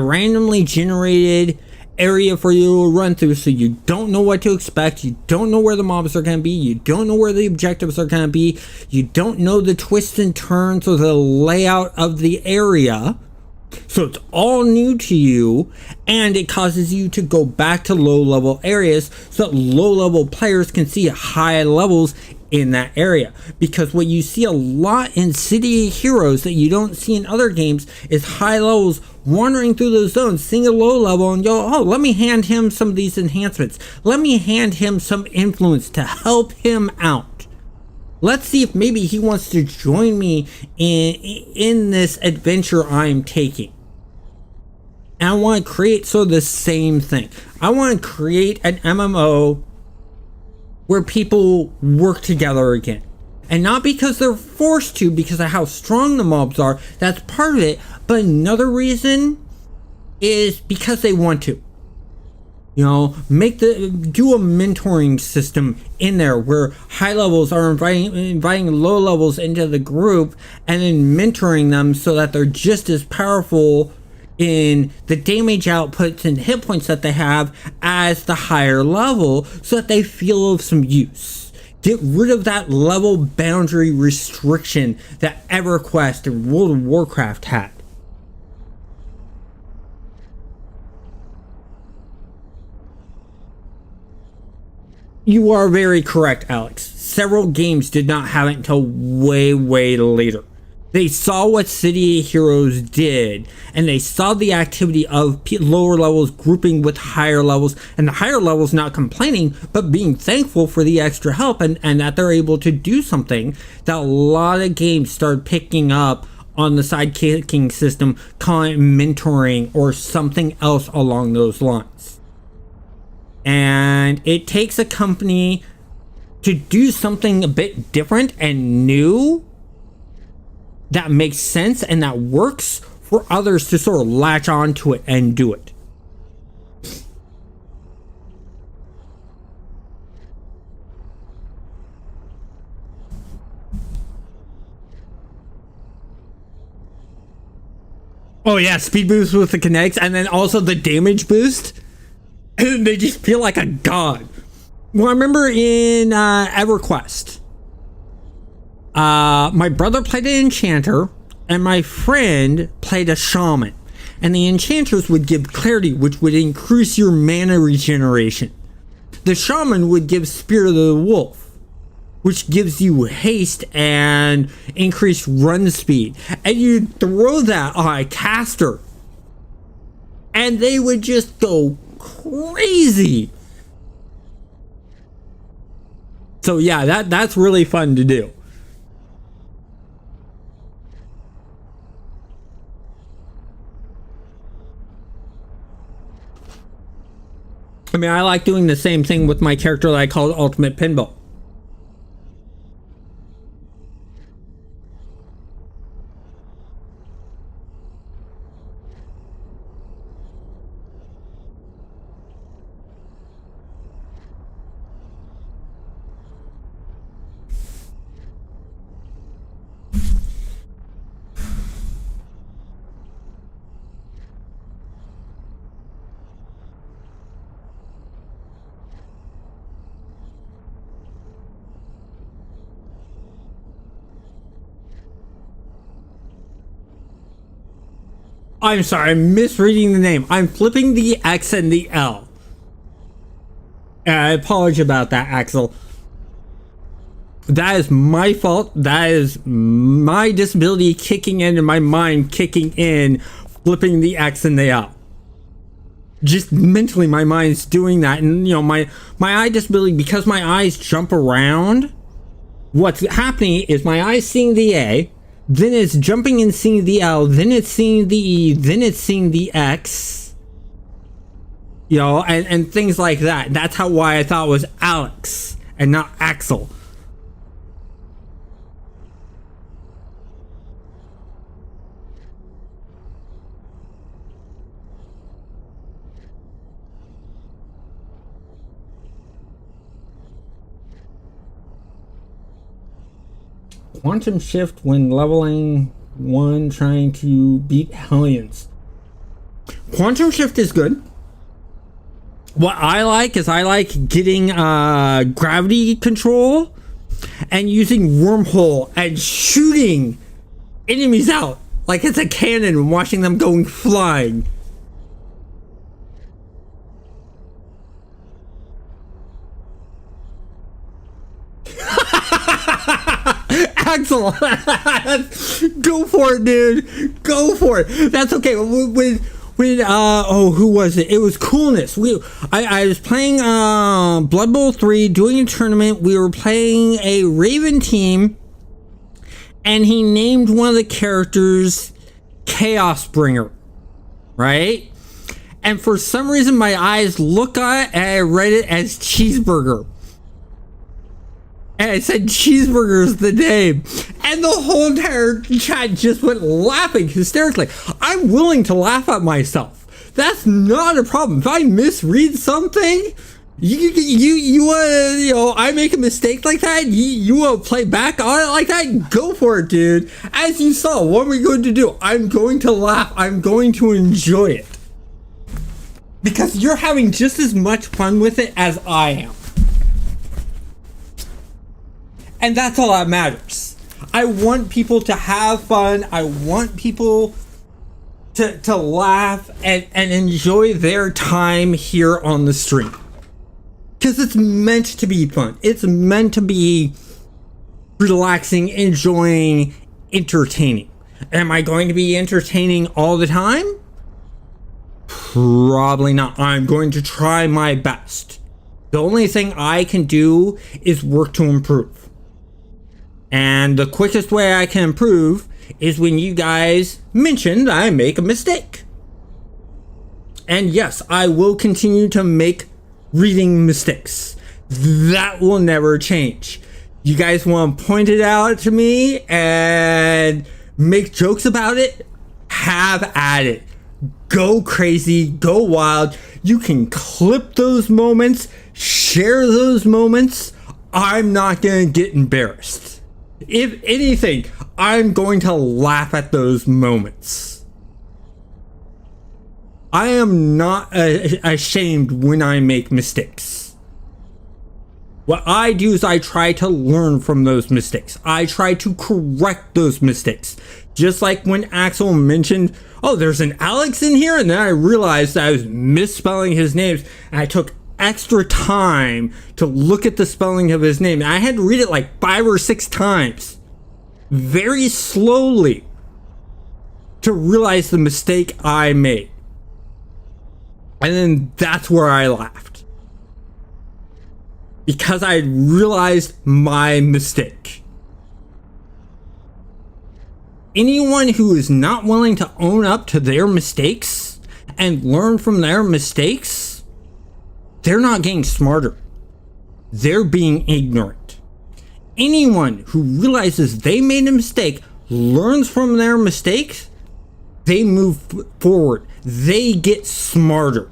randomly generated area for you to run through, so you don't know what to expect, you don't know where the mobs are going to be, you don't know where the objectives are going to be, you don't know the twists and turns or the layout of the area. So it's all new to you, and it causes you to go back to low-level areas so that low-level players can see high levels in that area. Because what you see a lot in City of Heroes that you don't see in other games is high levels wandering through those zones, seeing a low level and go, oh, let me hand him some of these enhancements. Let me hand him some influence to help him out. Let's see if maybe he wants to join me in this adventure I'm taking. And I want to create sort of the same thing. I want to create an MMO where people work together again. And not because they're forced to, because of how strong the mobs are. That's part of it. But another reason is because they want to. You know, do a mentoring system in there where high levels are inviting low levels into the group and then mentoring them so that they're just as powerful in the damage outputs and hit points that they have as the higher level, so that they feel of some use. Get rid of that level boundary restriction that EverQuest and World of Warcraft had. You are very correct, Alex. Several games did not have it until way, way later. They saw what City of Heroes did, and they saw the activity of lower levels grouping with higher levels, and the higher levels not complaining, but being thankful for the extra help, and that they're able to do something that a lot of games started picking up on the sidekicking system, calling it mentoring or something else along those lines. And it takes a company to do something a bit different and new that makes sense and that works for others to sort of latch on to it and do it. Oh yeah, speed boost with the kinetics, and then also the damage boost. And they just feel like a god. Well, I remember in EverQuest, my brother played an enchanter and my friend played a shaman, and the enchanters would give clarity, which would increase your mana regeneration. The shaman would give Spirit of the Wolf, which gives you haste and increased run speed, and you throw that on a caster and they would just go crazy. So yeah, that's really fun to do. I mean, I like doing the same thing with my character that I called Ultimate Pinball. I'm sorry, I'm misreading the name. I'm flipping the X and the L. I apologize about that, Axel. That is my fault. That is my disability kicking in and my mind kicking in, flipping the X and the L. Just mentally, my mind's doing that. And, you know, my eye disability, because my eyes jump around, what's happening is my eyes seeing the A, then it's jumping and seeing the L, then it's seeing the E, then it's seeing the X, you know, and things like that. That's why I thought it was Alex and not Axel. Quantum shift when leveling 1 trying to beat Hellions. Quantum shift is good. What I like is getting gravity control and using wormhole and shooting enemies out like it's a cannon and watching them going flying. Axel, go for it, dude. Go for it. That's okay. When who was it? It was Coolness. I was playing Blood Bowl 3, doing a tournament. We were playing a Raven team, and he named one of the characters Chaos Bringer, right? And for some reason, my eyes look at it and I read it as cheeseburger. And I said cheeseburger is the name. And the whole entire chat just went laughing hysterically. I'm willing to laugh at myself. That's not a problem. If I misread something, I make a mistake like that, you want to play back on it like that, go for it, dude. As you saw, what are we going to do? I'm going to laugh. I'm going to enjoy it. Because you're having just as much fun with it as I am. And that's all that matters. I want people to have fun. I want people to laugh and enjoy their time here on the stream. Because it's meant to be fun. It's meant to be relaxing, enjoying, entertaining. Am I going to be entertaining all the time? Probably not. I'm going to try my best. The only thing I can do is work to improve. And the quickest way I can improve is when you guys mention I make a mistake. And yes, I will continue to make reading mistakes. That will never change. You guys want to point it out to me and make jokes about it? Have at it. Go crazy, go wild. You can clip those moments, share those moments. I'm not going to get embarrassed. If anything, I'm going to laugh at those moments. I am not ashamed when I make mistakes. What I do is I try to learn from those mistakes. I try to correct those mistakes. Just like when Axel mentioned, oh, there's an Alex in here, and then I realized I was misspelling his names, and I took extra time to look at the spelling of his name. And I had to read it like 5 or 6 times, very slowly, to realize the mistake I made. And then that's where I laughed. Because I realized my mistake. Anyone who is not willing to own up to their mistakes and learn from their mistakes, they're not getting smarter. They're being ignorant. Anyone who realizes they made a mistake, learns from their mistakes, they move forward. They get smarter.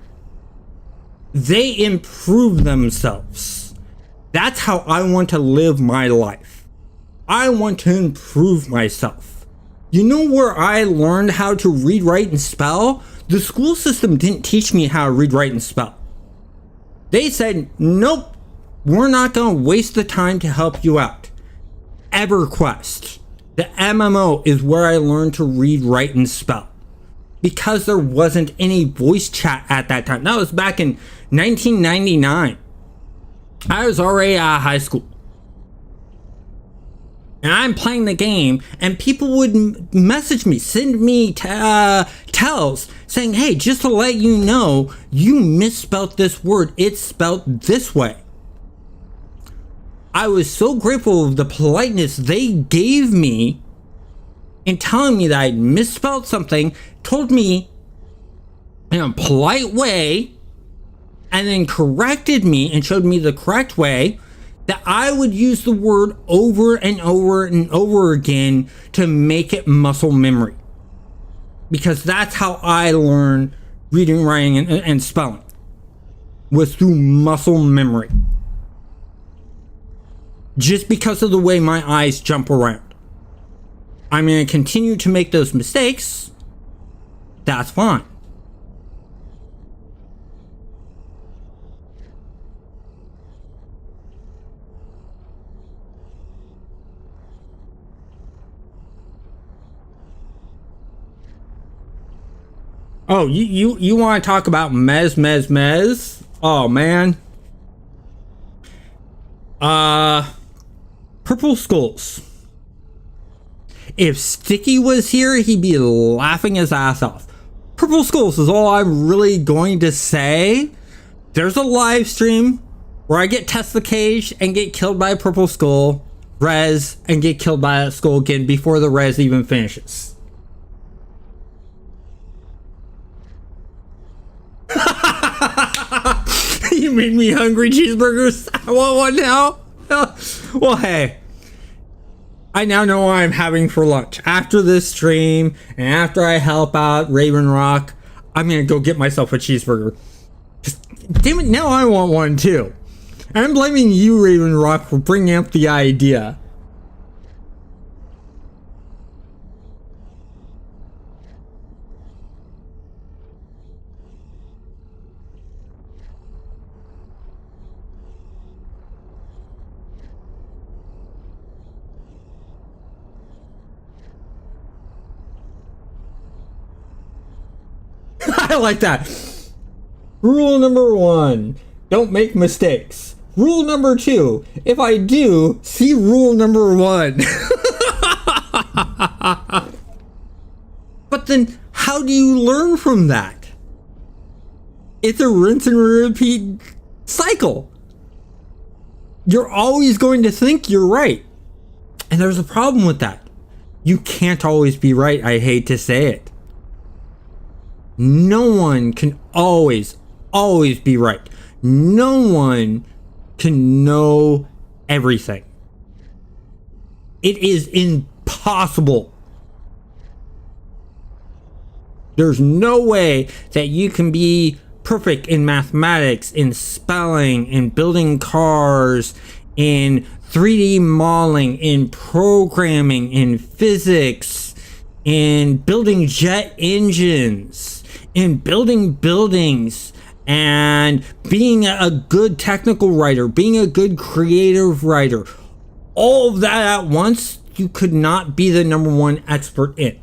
They improve themselves. That's how I want to live my life. I want to improve myself. You know where I learned how to read, write, and spell? The school system didn't teach me how to read, write, and spell. They said, nope, we're not going to waste the time to help you out. EverQuest, the MMO, is where I learned to read, write, and spell. Because there wasn't any voice chat at that time. That was back in 1999. I was already out of high school. And I'm playing the game, and people would message me, send me tells saying, hey, just to let you know, you misspelled this word. It's spelled this way. I was so grateful of the politeness they gave me in telling me that I misspelled something, told me in a polite way, and then corrected me and showed me the correct way, that I would use the word over and over and over again to make it muscle memory. Because that's how I learned reading, writing, and spelling. Was through muscle memory. Just because of the way my eyes jump around. I'm going to continue to make those mistakes. That's fine. Oh, you want to talk about Mez? Oh, man. Purple Skulls. If Sticky was here, he'd be laughing his ass off. Purple Skulls is all I'm really going to say. There's a live stream where I get Tesla Cage and get killed by a Purple Skull, res, and get killed by a skull again before the res even finishes. You made me hungry, cheeseburgers. I want one now. Well, hey. I now know what I'm having for lunch. After this stream, and after I help out Raven Rock, I'm gonna go get myself a cheeseburger. Just, damn it, now I want one too. And I'm blaming you, Raven Rock, for bringing up the idea. I like that. Rule number 1, don't make mistakes. Rule number 2, if I do, see rule number 1. But then, how do you learn from that? It's a rinse and repeat cycle. You're always going to think you're right. And there's a problem with that. You can't always be right, I hate to say it. No one can always be right. No one can know everything. It is impossible. There's no way that you can be perfect in mathematics, in spelling, in building cars, in 3D modeling, in programming, in physics, in building jet engines, in building buildings, and being a good technical writer, being a good creative writer. All of that at once, you could not be the #1 expert in.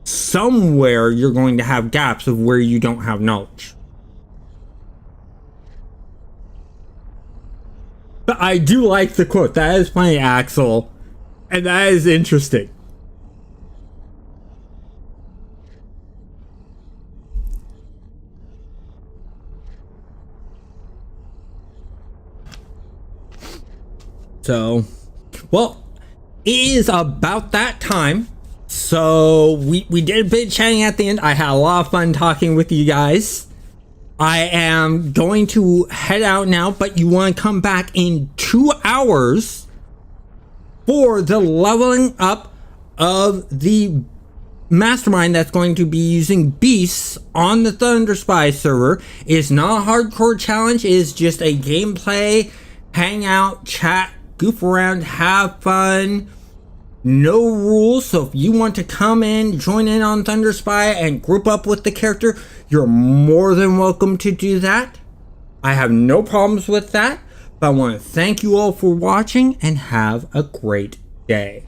Somewhere you're going to have gaps of where you don't have knowledge. But I do like the quote. That is funny, Axel. And that is interesting. So, well, it is about that time. So we did a bit of chatting at the end. I had a lot of fun talking with you guys. I am going to head out now, but you want to come back in 2 hours for the leveling up of the mastermind that's going to be using beasts on the Thunder Spy server. It's not a hardcore challenge. It's just a gameplay, hang out, chat, goof around, have fun. No rules, so if you want to come in, join in on Thunder Spy and group up with the character, you're more than welcome to do that. I have no problems with that, but I want to thank you all for watching and have a great day.